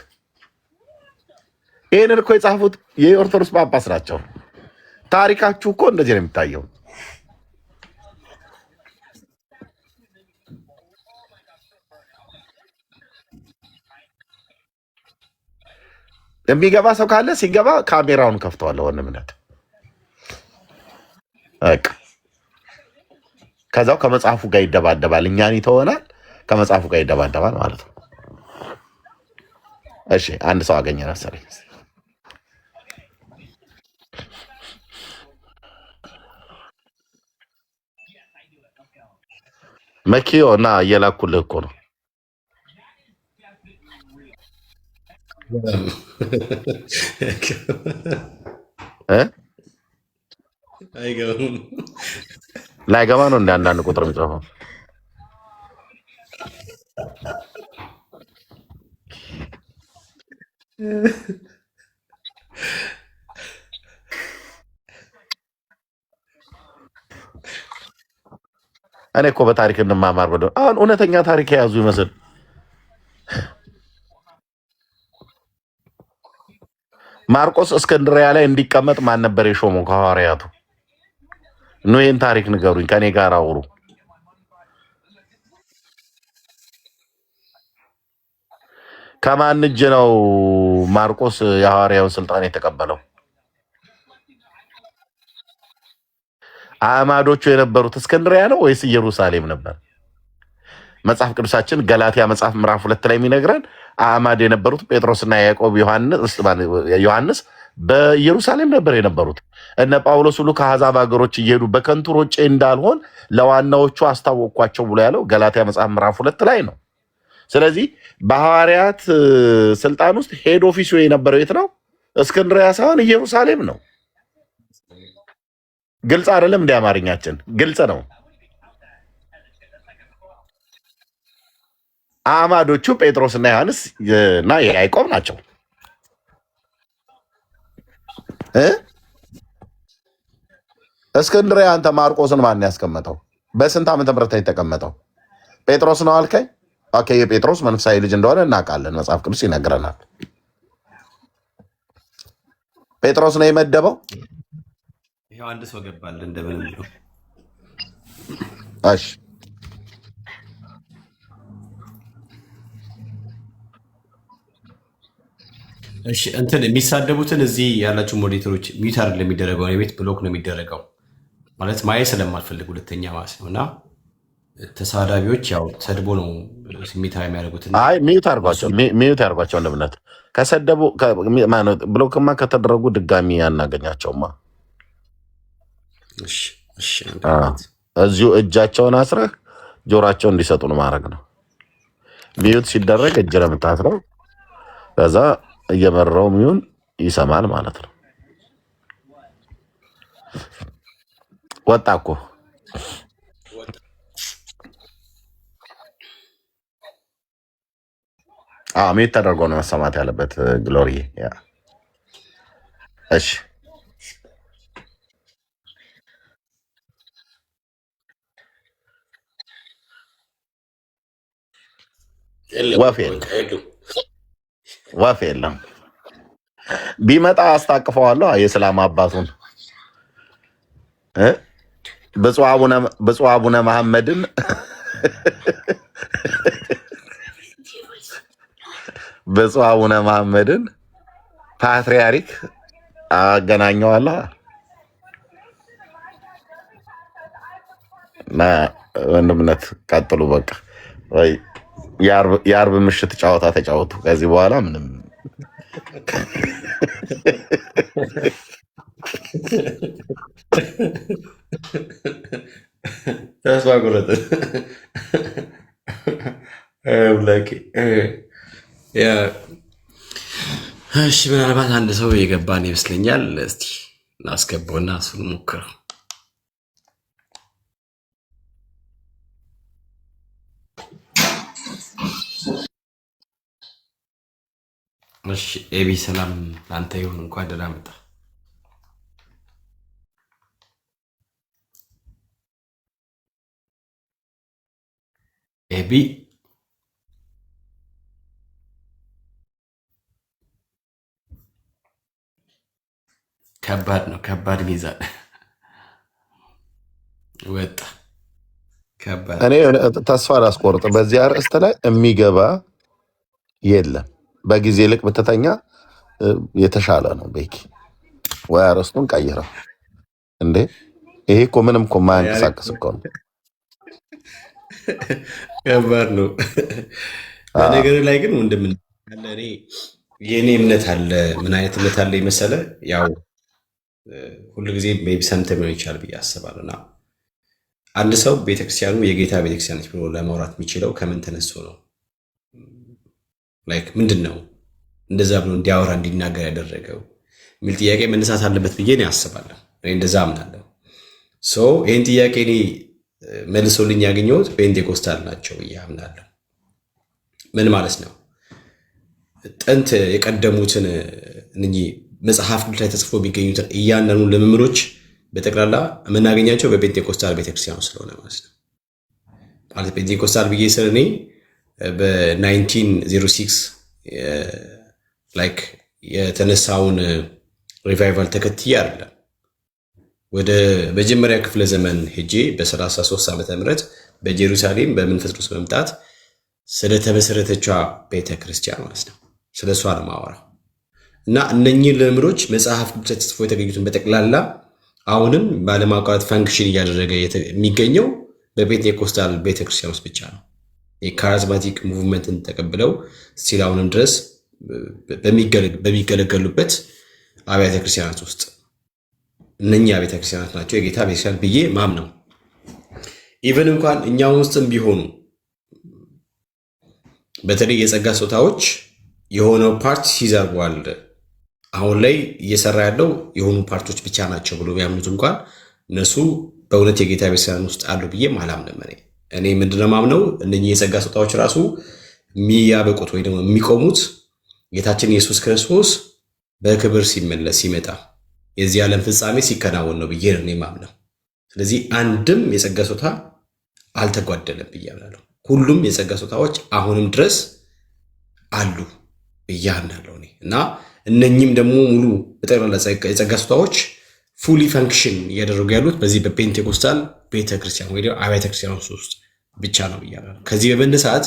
ይህንን እኮ የጻፉት የኦርቶዶክስ ጳጳስ ናቸው። ታሪካችሁ እኮ እንደዚህ ነው የሚታየው። የሚገባ ሰው ካለ ሲገባ ካሜራውን ከፍተዋል። ወንምነት ከዛው ከመጽሐፉ ጋር ይደባደባል። እኛን ይተወናል፣ ከመጽሐፉ ጋር ይደባደባል ማለት ነው። እሺ አንድ ሰው አገኘ መሰለኝ። መኪዮ እና እየላኩልህ እኮ ነው። ላይገባ ነው እንደ አንዳንድ ቁጥር የሚጽፈው። እኔ እኮ በታሪክ እንማማር ብሎ አሁን እውነተኛ ታሪክ የያዙ ይመስል ማርቆስ እስክንድሪያ ላይ እንዲቀመጥ ማን ነበር የሾመው ከሐዋርያቱ? ኑ ይህን ታሪክ ንገሩኝ፣ ከኔ ጋር አውሩ። ከማን እጅ ነው ማርቆስ የሐዋርያውን ስልጣን የተቀበለው? አዕማዶቹ የነበሩት እስክንድሪያ ነው ወይስ ኢየሩሳሌም ነበር? መጽሐፍ ቅዱሳችን ገላትያ መጽሐፍ ምዕራፍ 2 ላይ የሚነግረን አዕማድ የነበሩት ጴጥሮስና ያዕቆብ ዮሐንስ በኢየሩሳሌም ነበር የነበሩት። እነ ጳውሎስ ሁሉ ከአሕዛብ ሀገሮች እየሄዱ በከንቱ ሮጬ እንዳልሆን ለዋናዎቹ አስታወቅኳቸው ብሎ ያለው ገላትያ መጽሐፍ ምዕራፍ 2 ላይ ነው። ስለዚህ በሐዋርያት ስልጣን ውስጥ ሄድ ኦፊሱ የነበረው የት ነው? እስክንድሪያ ሳይሆን ኢየሩሳሌም ነው። ግልጽ አይደለም? እንደ አማርኛችን ግልጽ ነው። አዕማዶቹ ጴጥሮስና ዮሐንስ እና ያዕቆብ ናቸው። እስክንድርያ አንተ ማርቆስን ማን ያስቀመጠው? በስንት ዓመተ ምህረት የተቀመጠው? ጴጥሮስ ነው አልከኝ? ኦኬ፣ የጴጥሮስ መንፈሳዊ ልጅ እንደሆነ እናውቃለን፣ መጽሐፍ ቅዱስ ይነግረናል። ጴጥሮስ ነው የመደበው። ይሄው አንድ ሰው ገባል እንደምንም ነው። እሺ እሺ እንትን የሚሳደቡትን እዚህ ያላችሁ ሞዴሬተሮች ሚዩት አይደለም የሚደረገው፣ የቤት ብሎክ ነው የሚደረገው። ማለት ማየት ስለማልፈልግ ሁለተኛ ማለት ነው። እና ተሳዳቢዎች ያው ሰድቦ ነው ስሜታዊ የሚያደርጉት። አይ ሚዩት አድርጓቸው እንደምነት ከሰደቡ ብሎክማ ከተደረጉ ድጋሚ አናገኛቸውማ። እዚሁ እጃቸውን አስረህ ጆሯቸውን እንዲሰጡ ነው ማድረግ ነው። ሚዩት ሲደረግ እጅ ነው የምታስረው። ከዛ እየመራው ሚሆን ይሰማል ማለት ነው። ወጣ እኮ ሚዩት ተደርጎ ነው መሰማት ያለበት። ግሎሪ እሺ ወፍ የለም። ቢመጣ አስታቅፈዋለሁ። የእስላም አባቱን ብፁዕ አቡነ መሐመድን ብፁዕ አቡነ መሐመድን ፓትርያርክ አገናኘዋለሁ። ወንድምነት ቀጥሉ። በቃ ወይ የአርብ ምሽት ጨዋታ ተጫወቱ። ከዚህ በኋላ ምንም ተስፋ ቁረጥ። እሺ ምናልባት አንድ ሰው የገባን ይመስለኛል። እስቲ ላስገባውና እሱን ሞክረው። እሺ ኤቢ ሰላም ለአንተ ይሁን። እንኳን ደህና መጣ። ኤቢ ከባድ ነው። ከባድ ሚዛን ወጣ። ከባድ እኔ ተስፋ አላስቆርጥ። በዚህ አርዕስት ላይ የሚገባ የለም። በጊዜ ልቅ ብትተኛ የተሻለ ነው። ቤኪ ወይ አርዕስቱን ቀይረው እንዴ! ይሄ እኮ ምንም እኮ የማያንቀሳቅስ እኮ ነው። ከባድ ነው። በነገር ላይ ግን ወንድም እኔ የእኔ እምነት አለ። ምን አይነት እምነት አለ የመሰለ ያው ሁሉ ጊዜ ሜይ ቢ ሰምተህ ሊሆን ይችላል ብዬ አስባለሁ። እና አንድ ሰው ቤተክርስቲያኑ የጌታ ቤተክርስቲያን ነች ብሎ ለማውራት የሚችለው ከምን ተነስቶ ነው? ላይክ ምንድን ነው እንደዛ ብሎ እንዲያወራ እንዲናገር ያደረገው የሚል ጥያቄ መነሳት አለበት ብዬ እኔ አስባለሁ። እኔ እንደዛ አምናለሁ። ይህን ጥያቄ እኔ መልሶልኝ ያገኘሁት ፔንቴኮስታል ናቸው ብዬ አምናለሁ። ምን ማለት ነው? ጥንት የቀደሙትን እነኚህ መጽሐፍ ቅዱስ ላይ ተጽፎ የሚገኙትን እያንዳንዱ ልምምዶች በጠቅላላ የምናገኛቸው በፔንቴኮስታል ቤተክርስቲያን ስለሆነ ማለት ነው። ማለት ፔንቴኮስታል ብዬ ስል እኔ በ1906 ላይክ የተነሳውን ሪቫይቫል ተከትዬ አይደለም። ወደ መጀመሪያ ክፍለ ዘመን ሄጄ በ33 ዓመተ ምህረት በኢየሩሳሌም በመንፈስ ቅዱስ መምጣት ስለተመሰረተቿ ቤተክርስቲያን ማለት ነው። ስለ እሷ ነው የማወራው። እና እነኚህ ልምምዶች መጽሐፍ ቅዱስ ላይ ተጽፎ የተገኙትን በጠቅላላ አሁንም ባለማቋረጥ ፈንክሽን እያደረገ የሚገኘው በፔንቴኮስታል ቤተክርስቲያን ውስጥ ብቻ ነው። የካሪዝማቲክ ሙቭመንትን ተቀብለው ስቲል አሁንም ድረስ በሚገለገሉበት አብያተ ክርስቲያናት ውስጥ እነኛ አብያተ ክርስቲያናት ናቸው የጌታ ቤተክርስቲያን ብዬ ማምነው። ኢቨን እንኳን እኛ ውስጥም ቢሆኑ በተለይ የጸጋ ስጦታዎች የሆነው ፓርት ሲዘርቧል አሁን ላይ እየሰራ ያለው የሆኑ ፓርቶች ብቻ ናቸው ብሎ ቢያምኑት እንኳን እነሱ በእውነት የጌታ ቤተክርስቲያን ውስጥ አሉ ብዬ አላምንም። እኔ ምንድነው ማምነው እነኚህ የጸጋ ስጦታዎች ራሱ የሚያበቁት ወይ ደግሞ የሚቆሙት ጌታችን ኢየሱስ ክርስቶስ በክብር ሲመለስ ሲመጣ የዚህ ዓለም ፍጻሜ ሲከናወን ነው ብዬ ነው እኔ ማምነው። ስለዚህ አንድም የጸጋ ስጦታ አልተጓደለም ብዬ አምናለሁ። ሁሉም የጸጋ ስጦታዎች አሁንም ድረስ አሉ ብዬ አምናለሁ እኔ እና እነኚህም ደግሞ ሙሉ በጠቅላላ የጸጋ ስጦታዎች ፉሊ ፈንክሽን እያደረጉ ያሉት በዚህ በፔንቴኮስታል ቤተክርስቲያን ወይ አብያተ ክርስቲያኖች ውስጥ ብቻ ነው ብያለሁ። ከዚህ በመነሳት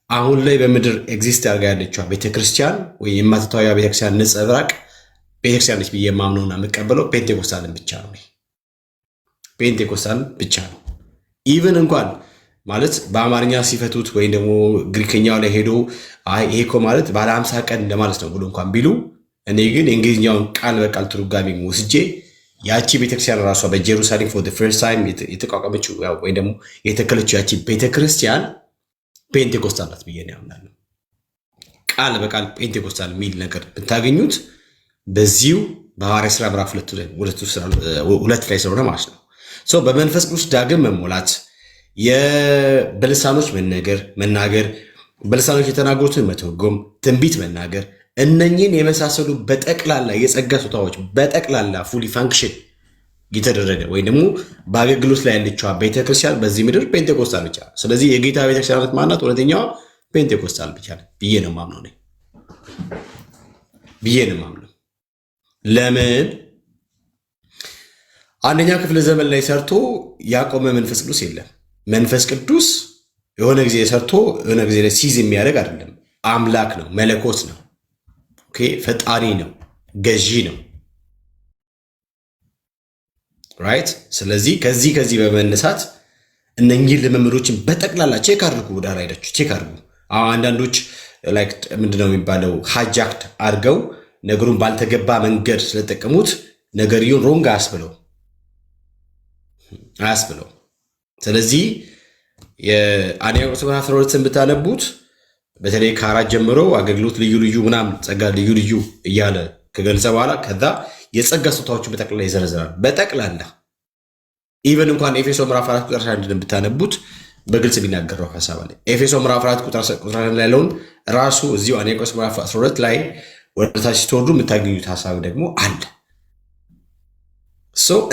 አሁን ላይ በምድር ኤግዚስት አድርጋ ያለችው ቤተክርስቲያን ወይ የማትታወያ ቤተክርስቲያን ነጸብራቅ ቤተክርስቲያን ነች ብዬ የማምነውና የምቀበለው ፔንቴኮስታልን ብቻ ነው። ፔንቴኮስታልን ብቻ ነው። ኢቨን እንኳን ማለት በአማርኛ ሲፈቱት ወይም ደግሞ ግሪከኛው ላይ ሄዶ ይሄ እኮ ማለት ባለ 50 ቀን እንደማለት ነው ብሎ እንኳን ቢሉ እኔ ግን የእንግሊዝኛውን ቃል በቃል ትርጓሜ ወስጄ ያቺ ቤተክርስቲያን ራሷ በኢየሩሳሌም ፎር ዘ ፈርስት ታይም የተቋቋመችው ወይ ደግሞ የተከለችው ያቺ ቤተክርስቲያን ፔንቴኮስታል ናት ብዬ ነው ያምናለሁ። ቃል በቃል ፔንቴኮስታል የሚል ነገር ብታገኙት በዚሁ በሐዋርያት ሥራ ምዕራፍ 2 ላይ ስለሆነ ማለት ነው። በመንፈስ ቅዱስ ዳግም መሞላት፣ በልሳኖች መናገር፣ በልሳኖች የተናገሩትን መተርጎም፣ ትንቢት መናገር፣ እነኚህን የመሳሰሉ በጠቅላላ የጸጋ ስጦታዎች በጠቅላላ ፉሊ ፋንክሽን የተደረገ ወይ ደግሞ በአገልግሎት ላይ ያለችዋ ቤተክርስቲያን በዚህ ምድር ፔንቴኮስታል ብቻ። ስለዚህ የጌታ ቤተክርስቲያን ማናት? እውነተኛዋ ፔንቴኮስታል ብቻ ብዬ ነው የማምነው ብዬ ነው የማምነው። ለምን? አንደኛ ክፍለ ዘመን ላይ ሰርቶ ያቆመ መንፈስ ቅዱስ የለም። መንፈስ ቅዱስ የሆነ ጊዜ ሰርቶ የሆነ ጊዜ ላይ ሲዝ የሚያደርግ አይደለም። አምላክ ነው፣ መለኮት ነው፣ ፈጣሪ ነው፣ ገዢ ነው። ራይት። ስለዚህ ከዚህ በመነሳት እነኚህ ልምምዶችን በጠቅላላ ቼክ አድርጉ። ወደ ራይዳችሁ ቼክ አድርጉ። አንዳንዶች ላይክ ምንድነው የሚባለው ሃጃክት አድርገው ነገሩን ባልተገባ መንገድ ስለጠቀሙት ነገርየውን ሮንግ አያስብለው። ስለዚህ የአንደኛ ቆሮንቶስ ምዕራፍ 12ን ብታነቡት በተለይ ከ4 ጀምሮ አገልግሎት ልዩ ልዩ ምናምን ጸጋ ልዩ ልዩ እያለ ከገለጸ በኋላ ከዛ የጸጋ ስጦታዎችን በጠቅላላ ይዘረዝራል። በጠቅላላ ኢቨን እንኳን ኤፌሶ ምዕራፍ 4 ቁጥር 11 ብታነቡት በግልጽ ቢናገረው ሐሳብ አለ። ኤፌሶ ምዕራፍ 4 ቁጥር 11 ላይ ያለውን ራሱ እዚሁ አንደኛ ቆሮንቶስ ምዕራፍ 12 ላይ ወደታች ስትወርዱ የምታገኙት ሐሳብ ደግሞ አለ።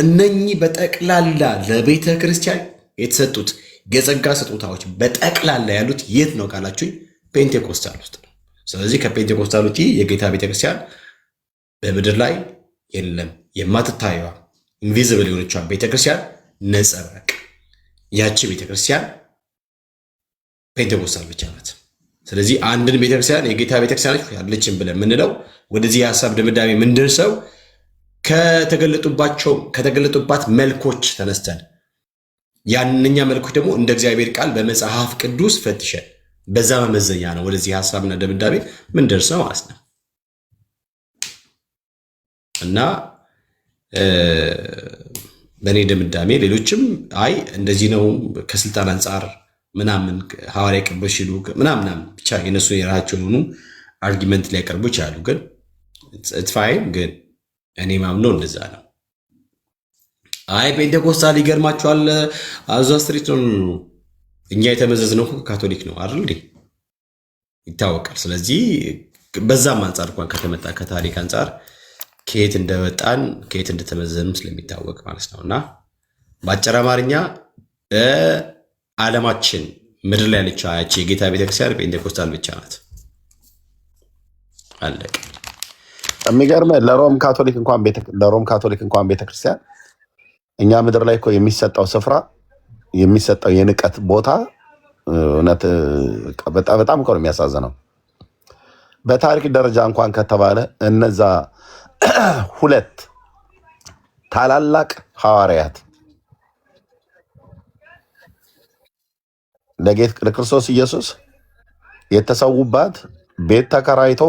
እነኚህ በጠቅላላ ለቤተ ክርስቲያን የተሰጡት የጸጋ ስጦታዎች በጠቅላላ ያሉት የት ነው ካላችሁኝ ፔንቴኮስታል ውስጥ ነው። ስለዚህ ከፔንቴኮስታል ውጪ የጌታ ቤተክርስቲያን በምድር ላይ የለም። የማትታየዋ ኢንቪዚብል የሆነችዋ ቤተክርስቲያን ነጸብራቅ ያቺ ቤተክርስቲያን ፔንቴኮስታል ብቻ ናት። ስለዚህ አንድን ቤተክርስቲያን የጌታ ቤተክርስቲያን ያለችን ብለን የምንለው ወደዚህ የሀሳብ ድምዳሜ ምንደርሰው ከተገለጡባት መልኮች ተነስተን ያንኛ መልኮች ደግሞ እንደ እግዚአብሔር ቃል በመጽሐፍ ቅዱስ ፈትሸን በዛ መመዘኛ ነው ወደዚህ ሀሳብና ድምዳሜ ምንደርሰው ማለት ነው። እና በእኔ ድምዳሜ ሌሎችም አይ እንደዚህ ነው ከስልጣን አንጻር ምናምን ሐዋርያ ቅዱስ ሲሉ ምናምን ብቻ የነሱ የራሳቸው የሆኑ አርጊመንት ሊያቀርቡ ይችላሉ። ግን ፋይን ግን እኔ ማምነው እንደዛ ነው። አይ ፔንቴኮስታል ይገርማችኋል አዛ ስትሪት ነው። እኛ የተመዘዝነው ካቶሊክ ነው አይደል እንዴ? ይታወቃል። ስለዚህ በዛም አንጻር እንኳን ከተመጣ ከታሪክ አንጻር ከየት እንደወጣን ከየት እንደተመዘዝንም ስለሚታወቅ ማለት ነውና በአጭር አማርኛ ዓለማችን ምድር ላይ ያለች ያቺ የጌታ ቤተክርስቲያን ፔንቴኮስታል ብቻ ናት። አለቀ። የሚገርምህ ለሮም ካቶሊክ እንኳን ቤተክርስቲያን እኛ ምድር ላይ እኮ የሚሰጠው ስፍራ የሚሰጠው የንቀት ቦታ እውነት በጣም እኮ ነው የሚያሳዝነው። በታሪክ ደረጃ እንኳን ከተባለ እነዛ ሁለት ታላላቅ ሐዋርያት ለክርስቶስ ኢየሱስ የተሰዉባት ቤት ተከራይቶ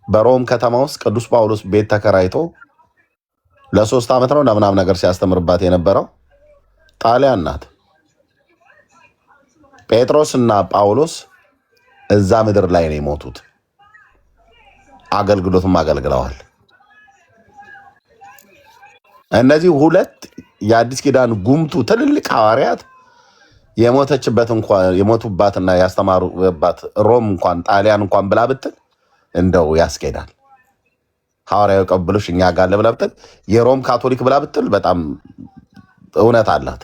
በሮም ከተማ ውስጥ ቅዱስ ጳውሎስ ቤት ተከራይቶ ለ3 ዓመት ነው ለምናምን ነገር ሲያስተምርባት የነበረው ጣሊያን ናት። ጴጥሮስ እና ጳውሎስ እዛ ምድር ላይ ነው የሞቱት። አገልግሎትም አገልግለዋል። እነዚህ ሁለት የአዲስ ኪዳን ጉምቱ ትልልቅ ሐዋርያት የሞቱባትና ያስተማሩባት ሮም እንኳን ጣሊያን እንኳን ብላ ብትል እንደው ያስኬዳል። ሐዋርያው ቀብሉሽ እኛ ጋር ብላ ብትል የሮም ካቶሊክ ብላ ብትል በጣም እውነት አላት።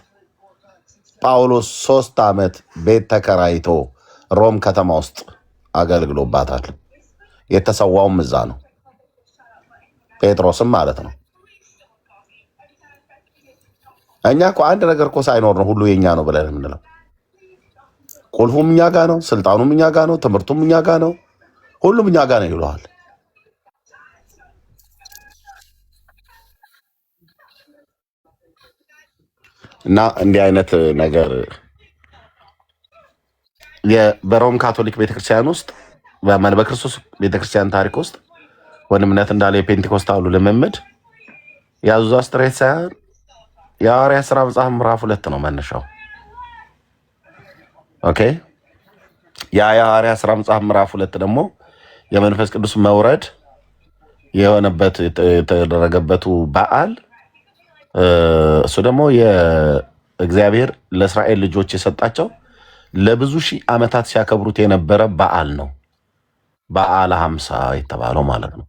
ጳውሎስ 3 ዓመት ቤት ተከራይቶ ሮም ከተማ ውስጥ አገልግሎባታል። የተሰዋውም እዛ ነው። ጴጥሮስም ማለት ነው። እኛ እኮ አንድ ነገር እኮ ሳይኖር ነው ሁሉ የኛ ነው ብለን የምንለው። ቁልፉም እኛ ጋ ነው፣ ስልጣኑም እኛ ጋ ነው፣ ትምህርቱም እኛ ጋ ነው፣ ሁሉም እኛ ጋ ነው ይለዋል። እና እንዲህ አይነት ነገር በሮም ካቶሊክ ቤተክርስቲያን ውስጥ በክርስቶስ ቤተክርስቲያን ታሪክ ውስጥ ወንድምነት እንዳለ የፔንቴኮስታሉ ልምምድ የአዙዛ ስትሬት ሳይሆን የሐዋርያት ሥራ መጽሐፍ ምዕራፍ 2 ነው መነሻው። ኦኬ የሐዋርያት ሥራ መጽሐፍ ምዕራፍ 2 ደግሞ የመንፈስ ቅዱስ መውረድ የሆነበት የተደረገበቱ በዓል እሱ ደግሞ የእግዚአብሔር ለእስራኤል ልጆች የሰጣቸው ለብዙ ሺህ ዓመታት ሲያከብሩት የነበረ በዓል ነው። በዓለ ሀምሳ የተባለው ማለት ነው።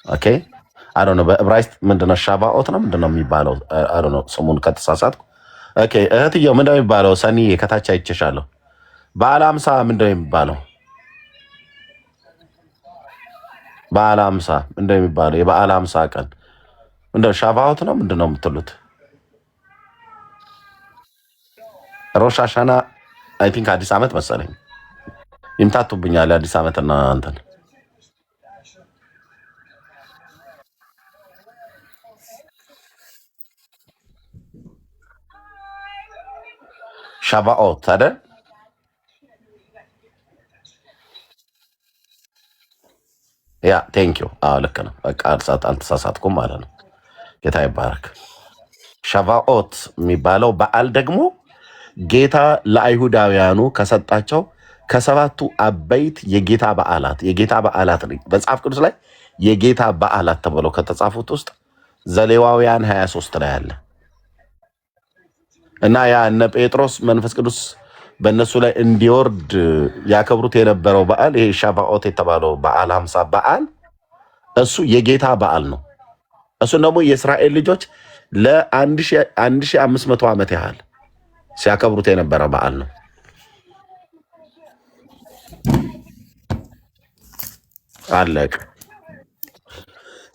ኦኬ አይ ዶንት ኖ በዕብራይስጥ ምንድነው ሻባኦት ነው ምንድነው የሚባለው? አይ ዶንት ኖ ስሙን ከተሳሳትኩ። ኦኬ እህትየው ምንድነው የሚባለው? ሰኒ ከታች አይቼሻለሁ። በዓለ ሀምሳ ምንድነው የሚባለው? በዓለ ሀምሳ ምንድነው የሚባለው? የበዓለ ሀምሳ ቀን ምንድነው ሻባኦት ነው ምንድነው የምትሉት? ሮሽ ሃሻና አይ ቲንክ አዲስ ዓመት መሰለኝ። ይምታቱብኛል አዲስ ዓመትና እንትን ሻባኦት አይደል? ያ ቴንክ ዩ። አዎ ልክ ነው። በቃ አልተሳሳትኩም ማለት ነው። ጌታ ይባረክ። ሻባኦት የሚባለው በዓል ደግሞ ጌታ ለአይሁዳውያኑ ከሰጣቸው ከሰባቱ አበይት የጌታ በዓላት በመጽሐፍ ቅዱስ ላይ የጌታ በዓላት ተብለው ከተጻፉት ውስጥ ዘሌዋውያን 23 ላይ አለ እና ያ እነ ጴጥሮስ መንፈስ ቅዱስ በእነሱ ላይ እንዲወርድ ያከብሩት የነበረው በዓል ይሄ ሻባኦት የተባለው በዓለ ሀምሳ በዓል እሱ የጌታ በዓል ነው። እሱን ደግሞ የእስራኤል ልጆች ለ1500 ዓመት ያህል ሲያከብሩት የነበረ በዓል ነው። አለቅ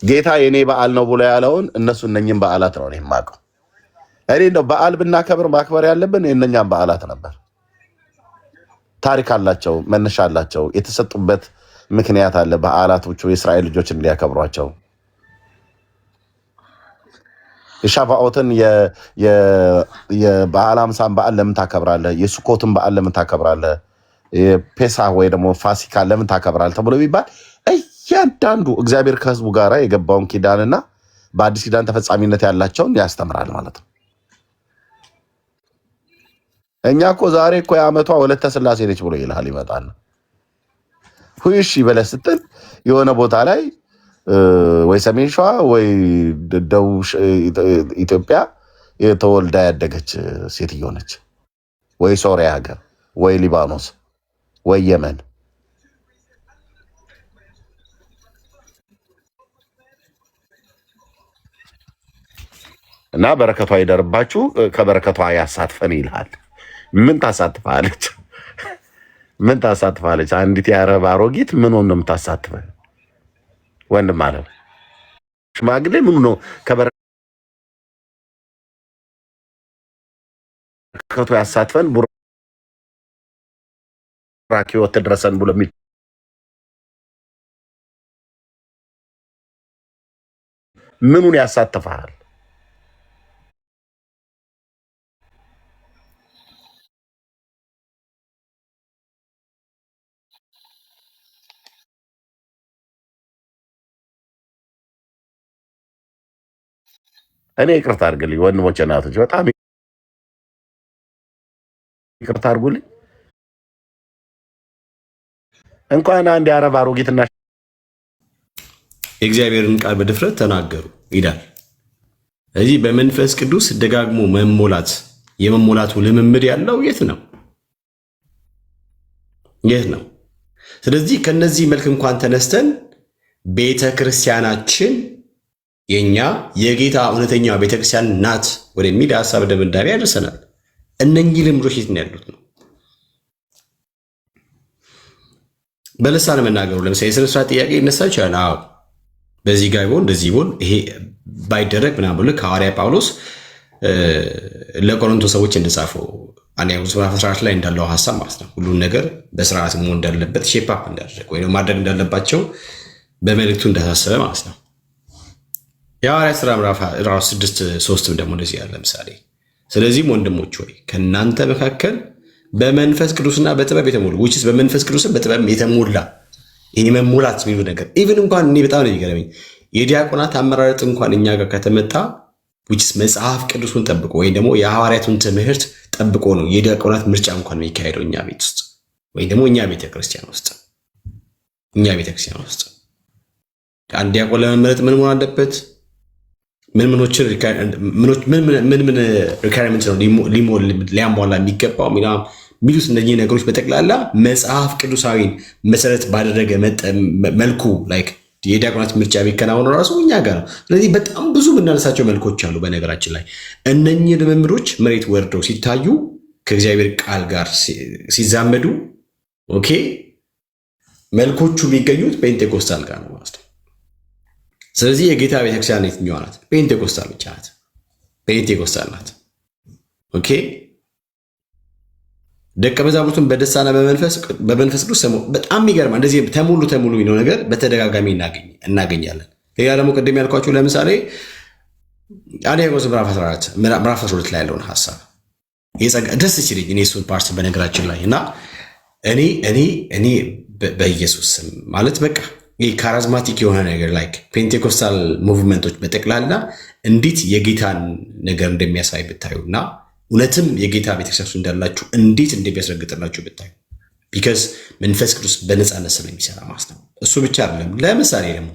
ጌታ የኔ በዓል ነው ብሎ ያለውን እነሱ እነኝም በዓላት ነው የማውቀው። እኔ እንደው በዓል ብናከብር ማክበር ያለብን የእነኛም በዓላት ነበር። ታሪክ አላቸው፣ መነሻ አላቸው፣ የተሰጡበት ምክንያት አለ። በዓላቶቹ የእስራኤል ልጆች እንዲያከብሯቸው የሻባኦትን የበዓለ ሃምሳን በዓል ለምን ታከብራለህ? የሱኮትን በዓል ለምን ታከብራለህ? የፔሳ ወይ ደግሞ ፋሲካ ለምን ታከብራለህ ተብሎ ቢባል እያንዳንዱ እግዚአብሔር ከህዝቡ ጋር የገባውን ኪዳንና በአዲስ ኪዳን ተፈጻሚነት ያላቸውን ያስተምራል ማለት ነው። እኛ እኮ ዛሬ እኮ የዓመቷ ወለተ ስላሴ ነች ብሎ ይልሃል ይመጣል። ሁይሽ ይበለስ ስትል የሆነ ቦታ ላይ ወይ ሰሜን ሸዋ ወይ ደቡብ ኢትዮጵያ የተወልዳ ያደገች ሴትዮ ነች፣ ወይ ሶሪያ ሀገር ወይ ሊባኖስ ወይ የመን። እና በረከቷ ይደርባችሁ ከበረከቷ ያሳትፈን ይልሃል። ምን ታሳትፋለች? ምን ታሳትፋለች? አንዲት የአረብ አሮጊት ምን ነው የምታሳትፈን? ወንድም አለ ሽማግሌ ምኑ ነው ከበረከቱ ያሳትፈን ቡራኪ ወት ድረሰን ብሎ የሚል ምኑን ያሳትፋል? እኔ ይቅርታ አድርግልኝ ወንድሞቼ እናቶች፣ በጣም ይቅርታ አድርጉልኝ። እንኳን አንድ የአረብ አሮጊትና የእግዚአብሔርን ቃል በድፍረት ተናገሩ ይላል። እዚህ በመንፈስ ቅዱስ ደጋግሞ መሞላት የመሞላቱ ልምምድ ያለው የት ነው? የት ነው? ስለዚህ ከነዚህ መልክ እንኳን ተነስተን ቤተ ክርስቲያናችን የኛ የጌታ እውነተኛ ቤተክርስቲያን ናት ወደሚል ሀሳብ ደምዳሜ ያደርሰናል። እነኚህ ልምዶች የት ነው ያሉት ነው? በልሳን መናገሩ ለምሳሌ የሥነ ሥርዓት ጥያቄ ይነሳ ይችላል። አዎ በዚህ ጋር ቢሆን እንደዚህ ቢሆን ይሄ ባይደረግ ምናምን ብሎ ሐዋርያ ጳውሎስ ለቆሮንቶስ ሰዎች እንደጻፈው አንደኛ ቆሮንቶስ ምዕራፍ 14 ላይ እንዳለው ሀሳብ ማለት ነው። ሁሉን ነገር በስርዓት መሆን እንዳለበት ሼፕ አፕ እንዳደረግ ወይ ማድረግ እንዳለባቸው በመልእክቱ እንዳሳሰበ ማለት ነው። የሐዋርያት ሥራ ምዕራፍ 6:3 ደግሞ እንደዚህ ያለ ለምሳሌ ስለዚህም ወንድሞች ሆይ ከእናንተ መካከል በመንፈስ ቅዱስና በጥበብ የተሞሉ ውጭስ በመንፈስ ቅዱስና በጥበብ የተሞላ ይሄ መሞላት የሚሉ ነገር ኢቭን እንኳን እኔ በጣም ነው የሚገርመኝ የዲያቆናት አመራረጥ እንኳን እኛ ጋር ከተመጣ ውጭስ መጽሐፍ ቅዱሱን ጠብቆ ወይ ደግሞ የሐዋርያቱን ትምህርት ጠብቆ ነው የዲያቆናት ምርጫ እንኳን የሚካሄደው እኛ ቤት ውስጥ ወይ ደግሞ እኛ ቤተክርስቲያን ውስጥ አንድ ዲያቆን ለመመረጥ ምን መሆን አለበት? ምን ሪኳየርመንት ነው ሊያሟላ የሚገባው የሚሉት እነዚህ ነገሮች በጠቅላላ መጽሐፍ ቅዱሳዊን መሰረት ባደረገ መልኩ ላይክ የዲያቆናት ምርጫ ቢከናወኑ ራሱ እኛ ጋር ነው። ስለዚህ በጣም ብዙ የምናነሳቸው መልኮች አሉ። በነገራችን ላይ እነኚህ ልምምዶች መሬት ወርደው ሲታዩ ከእግዚአብሔር ቃል ጋር ሲዛመዱ ኦኬ መልኮቹ የሚገኙት ፔንቴኮስታል ጋር ነው ማለት ነው። ስለዚህ የጌታ ቤተክርስቲያን የትኛዋ ናት? ፔንቴኮስታል ብቻ ናት። ፔንቴኮስታል ናት። ኦኬ ደቀ መዛሙርቱን በደስታና በመንፈስ ቅዱስ በጣም ይገርማል። እንደዚህ ተሙሉ የሚለው ነገር በተደጋጋሚ እናገኛለን። ሌላ ደግሞ ቅድም ያልኳችሁ ለምሳሌ አንደኛ ቆሮንቶስ ምዕራፍ 12 ላይ ያለውን ሀሳብ ደስ ሲለኝ እኔ እሱን ፓርት በነገራችን ላይ እና እኔ በኢየሱስ ስም ማለት በቃ ይህ ካራዝማቲክ የሆነ ነገር ላይክ ፔንቴኮስታል ሙቭመንቶች በጠቅላላ እንዴት የጌታን ነገር እንደሚያሳይ ብታዩ እና እውነትም የጌታ ቤተክርስቲያን እንዳላችሁ እንዴት እንደሚያስረግጥላችሁ ብታዩ ቢካዝ መንፈስ ቅዱስ በነፃነት ስለሚሰራ ማለት ነው። እሱ ብቻ አይደለም። ለምሳሌ ደግሞ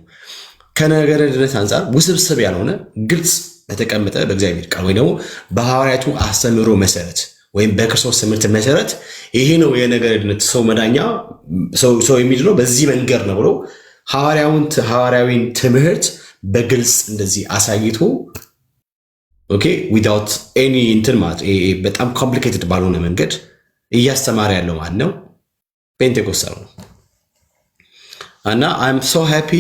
ከነገረ ድነት አንጻር ውስብስብ ያልሆነ ግልጽ በተቀመጠ በእግዚአብሔር ቃል ወይ ደግሞ በሐዋርያቱ አስተምህሮ መሰረት ወይም በክርስቶስ ትምህርት መሰረት ይሄ ነው የነገረ ድነት ሰው መዳኛ ሰው የሚድነው በዚህ መንገድ ነው ብሎ ሐዋርያዊን ትምህርት በግልጽ እንደዚህ አሳይቶ ኦኬ ዊዛውት ኤኒ እንትን ማለት በጣም ኮምፕሊኬትድ ባልሆነ መንገድ እያስተማረ ያለው ማለት ነው ፔንቴኮስታል ነው። እና አይም ሶ ሃፒ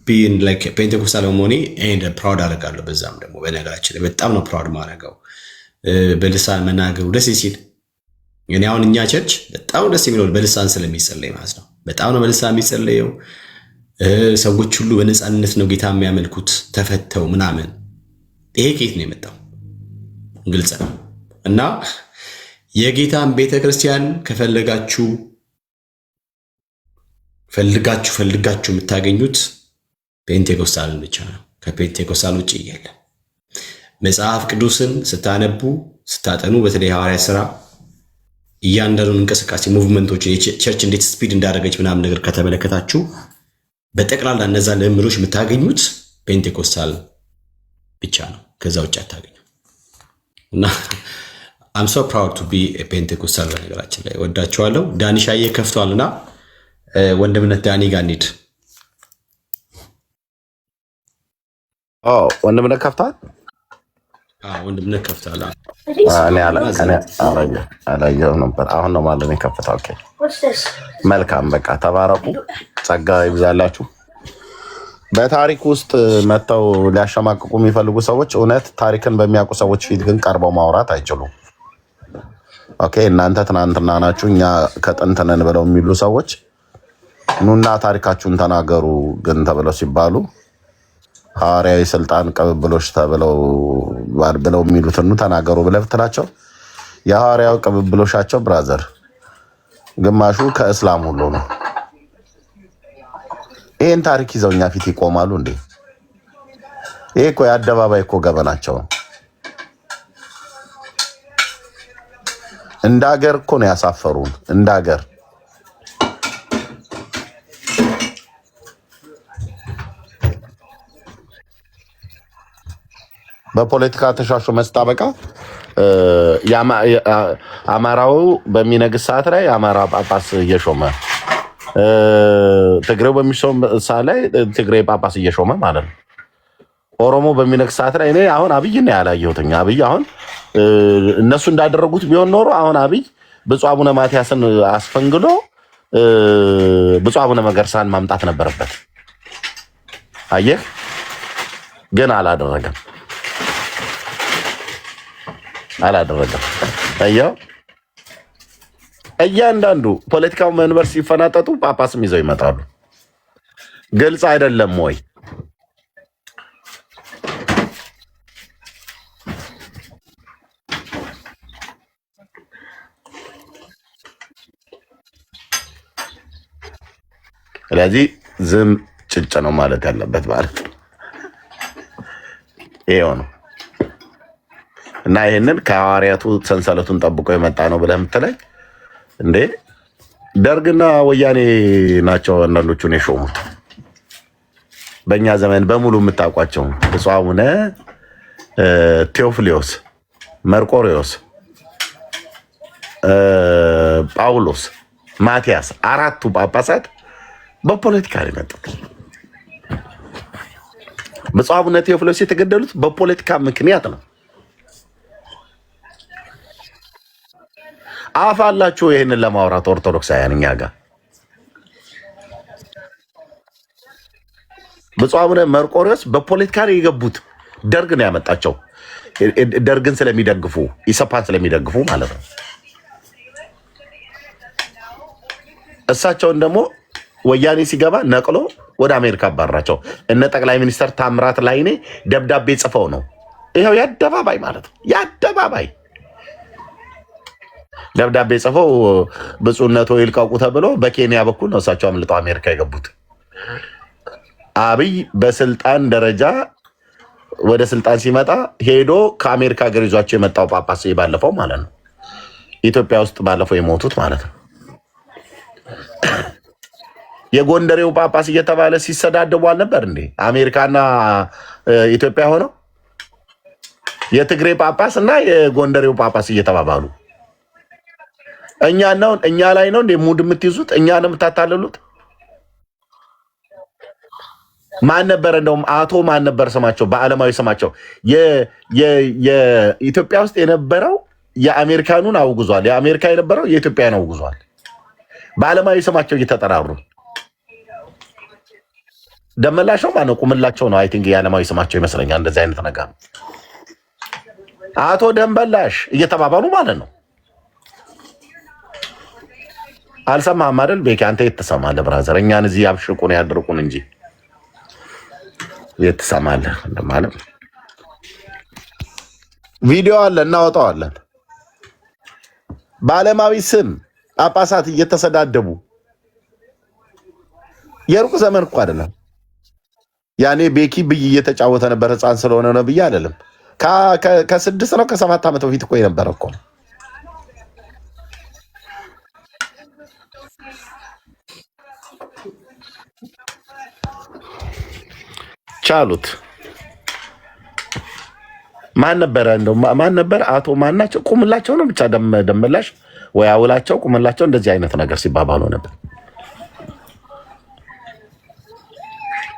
ቢን ላይክ ፔንቴኮስታል መሆኔ ኤንድ ፕራውድ አደርጋለሁ። በዛም ደግሞ በነገራችን ላይ በጣም ነው ፕራውድ ማድረገው በልሳን መናገሩ ደስ ሲል። እኔ አሁን እኛ ቸርች በጣም ደስ የሚለው በልሳን ስለሚጸለይ ማለት ነው። በጣም ነው በልሳን የሚጸለየው። ሰዎች ሁሉ በነፃነት ነው ጌታ የሚያመልኩት ተፈተው ምናምን። ይሄ ከየት ነው የመጣው? ግልጽ ነው። እና የጌታን ቤተክርስቲያን ከፈለጋችሁ ፈልጋችሁ የምታገኙት ፔንቴኮስታልን ብቻ ነው። ከፔንቴኮስታል ውጭ የለም። መጽሐፍ ቅዱስን ስታነቡ ስታጠኑ፣ በተለይ ሐዋርያ ሥራ እያንዳንዱን እንቅስቃሴ ሙቭመንቶችን ቸርች እንዴት ስፒድ እንዳደረገች ምናምን ነገር ከተመለከታችሁ በጠቅላላ እነዛ ልምዶች የምታገኙት ፔንቴኮስታል ብቻ ነው። ከዛ ውጭ አታገኙ። እና አም ሶ ፕራውድ ቱ ቢ ፔንቴኮስታል። በነገራችን ላይ ወዳቸዋለሁ። ዳኒሻዬ ከፍቷልና ወንድምነት ዳኒ ጋር እንሂድ። ወንድምነት ከፍቷል። ወንድምነት ከፍቷል። አላየሁም ነበር። አሁን ነው ማለት ነው የከፍታው። ኦኬ መልካም። በቃ ተባረኩ፣ ጸጋ ይብዛላችሁ። በታሪክ ውስጥ መጥተው ሊያሸማቅቁ የሚፈልጉ ሰዎች እውነት ታሪክን በሚያውቁ ሰዎች ፊት ግን ቀርበው ማውራት አይችሉም። ኦኬ እናንተ ትናንትና ናችሁ እኛ ከጥንት ነን ብለው የሚሉ ሰዎች ኑና ታሪካችሁን ተናገሩ ግን ተብለው ሲባሉ ሐዋርያዊ ስልጣን ቅብብሎች ተብለው የሚሉትን ተናገሩ ብለህ ብትላቸው የሐዋርያው ቅብብሎሻቸው ብራዘር ግማሹ ከእስላም ሁሉ ነው። ይህን ታሪክ ይዘው እኛ ፊት ይቆማሉ እንዴ? ይሄ እኮ የአደባባይ እኮ ገበናቸው ነው። እንደ ሀገር እኮ ነው ያሳፈሩን። እንደ ሀገር በፖለቲካ ተሻሾ መስጣበቃ አማራው በሚነግስ ሰዓት ላይ የአማራ ጳጳስ እየሾመ ትግሬው በሚሾም ሰዓት ላይ ትግሬ ጳጳስ እየሾመ ማለት ነው። ኦሮሞ በሚነግስ ሰዓት ላይ እኔ አሁን አብይ ነው ያላየሁትኝ። አብይ አሁን እነሱ እንዳደረጉት ቢሆን ኖሮ አሁን አብይ ብፁዕ አቡነ ማትያስን አስፈንግሎ ብፁዕ አቡነ መገርሳን ማምጣት ነበረበት። አየህ፣ ግን አላደረገም። አየው፣ እያንዳንዱ ፖለቲካው መንበር ሲፈናጠጡ ጳጳስም ይዘው ይመጣሉ። ግልጽ አይደለም ወይ? ስለዚህ ዝም ጭጭ ነው ማለት ያለበት ማለት ነው። ይሄው ነው። እና ይሄንን ከሐዋርያቱ ሰንሰለቱን ጠብቆ የመጣ ነው ብለህ የምትለኝ እንዴ? ደርግና ወያኔ ናቸው አንዳንዶቹን የሾሙት። በእኛ ዘመን በሙሉ የምታውቋቸው ብፁዕ አቡነ ቴዎፍሊዮስ፣ መርቆሪዎስ፣ ጳውሎስ፣ ማቲያስ አራቱ ጳጳሳት በፖለቲካ ነው የመጡት። ብፁዕ አቡነ ቴዎፍሎስ የተገደሉት በፖለቲካ ምክንያት ነው። አፍ አላችሁ ይሄንን ለማውራት ኦርቶዶክሳውያን እኛ ጋር። ብፁዕ አቡነ መርቆሪዎስ በፖለቲካ ነው የገቡት። ደርግ ነው ያመጣቸው። ደርግን ስለሚደግፉ ኢሰፓን ስለሚደግፉ ማለት ነው። እሳቸውን ደግሞ ወያኔ ሲገባ ነቅሎ ወደ አሜሪካ አባራቸው። እነ ጠቅላይ ሚኒስትር ታምራት ላይኔ ደብዳቤ ጽፈው ነው። ይኸው የአደባባይ ማለት ነው። የአደባባይ ደብዳቤ ጽፈው ብፁዕነቶ ይልቀቁ ተብሎ በኬንያ በኩል ነው እሳቸው አምልጠው አሜሪካ የገቡት። አብይ በስልጣን ደረጃ ወደ ስልጣን ሲመጣ ሄዶ ከአሜሪካ ሀገር ይዟቸው የመጣው ጳጳስ ባለፈው ማለት ነው። ኢትዮጵያ ውስጥ ባለፈው የሞቱት ማለት ነው። የጎንደሬው ጳጳስ እየተባለ ሲሰዳደቡ አልነበር እንዴ? አሜሪካና ኢትዮጵያ ሆነው የትግሬ ጳጳስ እና የጎንደሬው ጳጳስ እየተባባሉ እኛ ላይ ነው እንዴ ሙድ የምትይዙት? እኛ ነው የምታታልሉት? ማን ነበር እንደውም አቶ ማን ነበር ስማቸው በዓለማዊ ስማቸው የኢትዮጵያ ውስጥ የነበረው የአሜሪካኑን አውግዟል። የአሜሪካ የነበረው የኢትዮጵያን አውግዟል። በዓለማዊ ስማቸው እየተጠራሩ ደመላሸው ማነው ቁምላቸው ነው። አይ ቲንክ የዓለማዊ ስማቸው ይመስለኛል። እንደዚህ አይነት ነገር አቶ ደንበላሽ እየተባባሉ ማለት ነው። አልሰማህም አይደል ቤኪ? አንተ የተሰማለህ ብራዘር። እኛን እዚህ ያብሽቁን ያድርቁን እንጂ የተሰማለህ ማለት ቪዲዮ አለ እናወጣዋለን። በዓለማዊ ስም ጳጳሳት እየተሰዳደቡ የሩቅ ዘመን እኮ አይደለም። ያኔ ቤኪ ብይ እየተጫወተ ነበር ህፃን ስለሆነ ነው ብዬ አይደለም። ከ6 ነው ከ7 ዓመት በፊት እኮ የነበረ እኮ ቻሉት። ማን ነበረ እንደው ማን ነበር አቶ ማናቸው ቁምላቸው ነው ብቻ ደመላሽ ወይ አውላቸው ቁምላቸው እንደዚህ አይነት ነገር ሲባባሉ ነበር።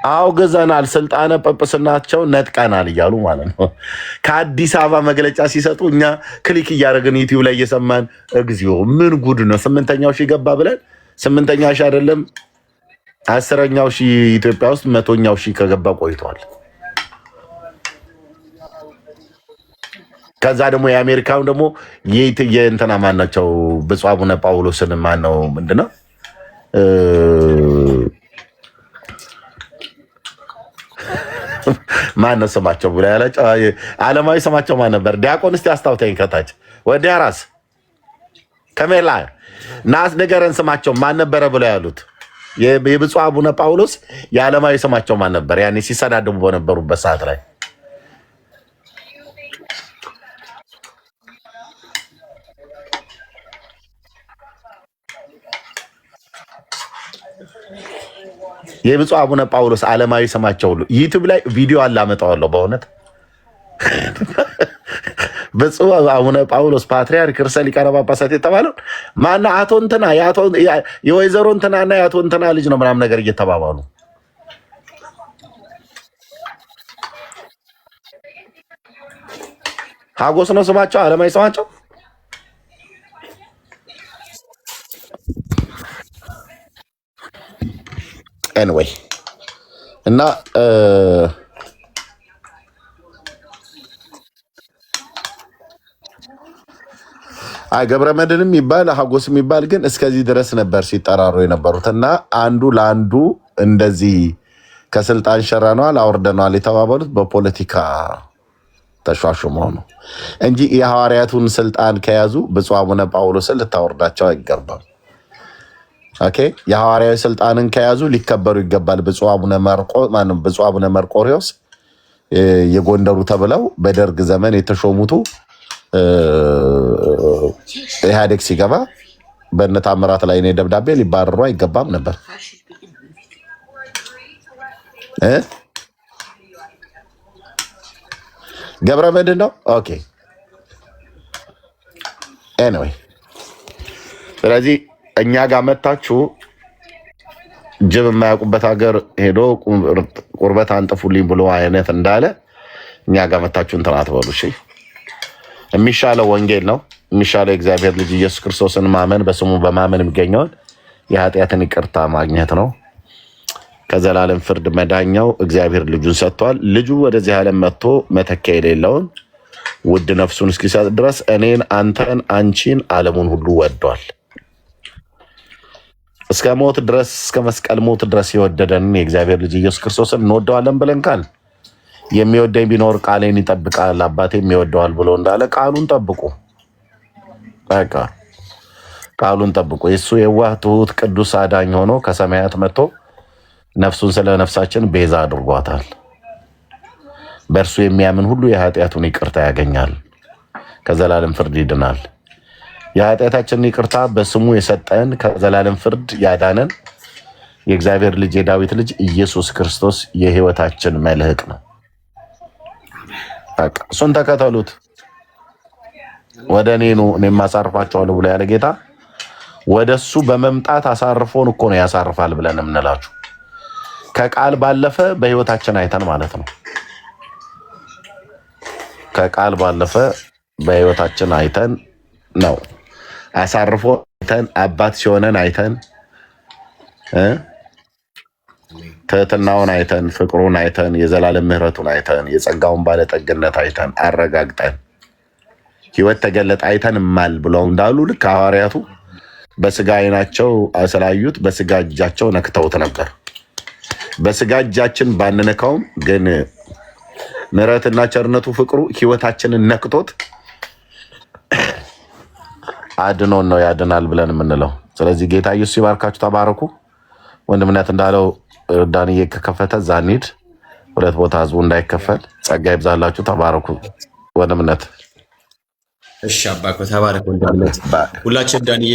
አውግዘናል፣ ስልጣነ ጵጵስናቸው ነጥቀናል እያሉ ማለት ነው። ከአዲስ አበባ መግለጫ ሲሰጡ እኛ ክሊክ እያደረግን ዩቲዩብ ላይ እየሰማን እግዚኦ ምን ጉድ ነው። 8ኛው ሺህ ገባ ብለን 8ኛ ሺህ አይደለም 10ኛው ሺህ ኢትዮጵያ ውስጥ 100ኛው ሺህ ከገባ ቆይቷል። ከዛ ደግሞ የአሜሪካው ደግሞ የእንትና ማናቸው ብፁዕ አቡነ ጳውሎስን ማን ነው ምንድነው ማን ነው ስማቸው ብላ ያላቸው ዓለማዊ ስማቸው ማን ነበር? ዲያቆን እስቲ አስታውተኝ ከታች ወዲያ ራስ ከሜላ ናስ ነገረን ስማቸው ማን ነበረ ብለው ያሉት የብፁዕ አቡነ ጳውሎስ የዓለማዊ ስማቸው ማን ነበር? ያኔ ሲሰዳደቡ በነበሩበት ሰዓት ላይ የብፁዕ አቡነ ጳውሎስ ዓለማዊ ስማቸው ሁሉ ዩቲዩብ ላይ ቪዲዮ አላመጣዋለሁ። በእውነት ብፁዕ አቡነ ጳውሎስ ፓትርያርክ ርዕሰ ሊቃነ ጳጳሳት የተባለው ማነው? አቶ እንትና የወይዘሮ እንትናና የአቶ እንትና ልጅ ነው ምናምን ነገር እየተባባሉ ሀጎስ ነው ስማቸው፣ ዓለማዊ ስማቸው ኤንዌይ እና ገብረ መድህንም የሚባል ሀጎስ የሚባል ግን እስከዚህ ድረስ ነበር ሲጠራሩ የነበሩት እና አንዱ ለአንዱ እንደዚህ ከስልጣን ሸረነዋል አውርደነዋል የተባባሉት በፖለቲካ ተሿሹመው ነው እንጂ የሐዋርያቱን ስልጣን ከያዙ ብፁዕ አቡነ ጳውሎስን ልታወርዳቸው አይገባም። ኦኬ የሐዋርያዊ ስልጣንን ከያዙ ሊከበሩ ይገባል። ብፁዕ አቡነ መርቆሪዎስ የጎንደሩ ተብለው በደርግ ዘመን የተሾሙቱ ኢህአዴግ ሲገባ በእነ ታምራት ላይ እኔ ደብዳቤ ሊባረሩ አይገባም ነበር። ገብረ መድህን ነው። ኦኬ ኤኒዌይ ስለዚህ እኛ ጋር መታችሁ ጅብ የማያውቁበት ሀገር ሄዶ ቁርበት አንጥፉልኝ ብሎ አይነት እንዳለ እኛ ጋር መታችሁ እንትን አትበሉ። እሺ የሚሻለው ወንጌል ነው። የሚሻለው የእግዚአብሔር ልጅ ኢየሱስ ክርስቶስን ማመን፣ በስሙ በማመን የሚገኘውን የኃጢአትን ይቅርታ ማግኘት ነው። ከዘላለም ፍርድ መዳኛው እግዚአብሔር ልጁን ሰጥቷል። ልጁ ወደዚህ ዓለም መጥቶ መተኪያ የሌለውን ውድ ነፍሱን እስኪሰጥ ድረስ እኔን፣ አንተን፣ አንቺን፣ ዓለሙን ሁሉ ወዷል። እስከ ሞት ድረስ እስከ መስቀል ሞት ድረስ የወደደንን የእግዚአብሔር ልጅ ኢየሱስ ክርስቶስን እንወደዋለን ብለን ካል የሚወደኝ ቢኖር ቃሌን ይጠብቃል አባቴም ይወደዋል ብሎ እንዳለ ቃሉን ጠብቁ። በቃ ቃሉን ጠብቁ። የእሱ የዋህ ትሁት ቅዱስ አዳኝ ሆኖ ከሰማያት መጥቶ ነፍሱን ስለ ነፍሳችን ቤዛ አድርጓታል። በእርሱ የሚያምን ሁሉ የኃጢአቱን ይቅርታ ያገኛል፣ ከዘላለም ፍርድ ይድናል። የኃጢአታችንን ይቅርታ በስሙ የሰጠን ከዘላለም ፍርድ ያዳነን የእግዚአብሔር ልጅ የዳዊት ልጅ ኢየሱስ ክርስቶስ የህይወታችን መልህቅ ነው። በቃ እሱን ተከተሉት። ወደ እኔ ኑ እኔም አሳርፋቸዋለሁ ብሎ ያለ ጌታ ወደ እሱ በመምጣት አሳርፎን እኮ ነው ያሳርፋል ብለን የምንላችሁ። ከቃል ባለፈ በህይወታችን አይተን ማለት ነው። ከቃል ባለፈ በህይወታችን አይተን ነው። አሳርፎ አይተን አባት ሲሆነን አይተን ትህትናውን አይተን ፍቅሩን አይተን የዘላለም ምሕረቱን አይተን የጸጋውን ባለጠግነት አይተን አረጋግጠን ህይወት ተገለጠ አይተን ማል ብለው እንዳሉ ልክ ሐዋርያቱ በስጋ አይናቸው ስላዩት በስጋ እጃቸው ነክተውት ነበር። በስጋ እጃችን ባንነካውም ግን ምሕረትና ቸርነቱ ፍቅሩ ህይወታችንን ነክቶት አድኖን ነው ያድናል ብለን የምንለው። ስለዚህ ጌታ ኢየሱስ ይባርካችሁ። ተባረኩ። ወንድምነት እንዳለው ዳንኤ ከከፈተ ዛኒድ 2 ቦታ ህዝቡ እንዳይከፈል ጸጋ ይብዛላችሁ። ተባረኩ። ወንድምነት እሺ አባኮ ተባረክ። ወንድምነት ሁላችን ዳንኤ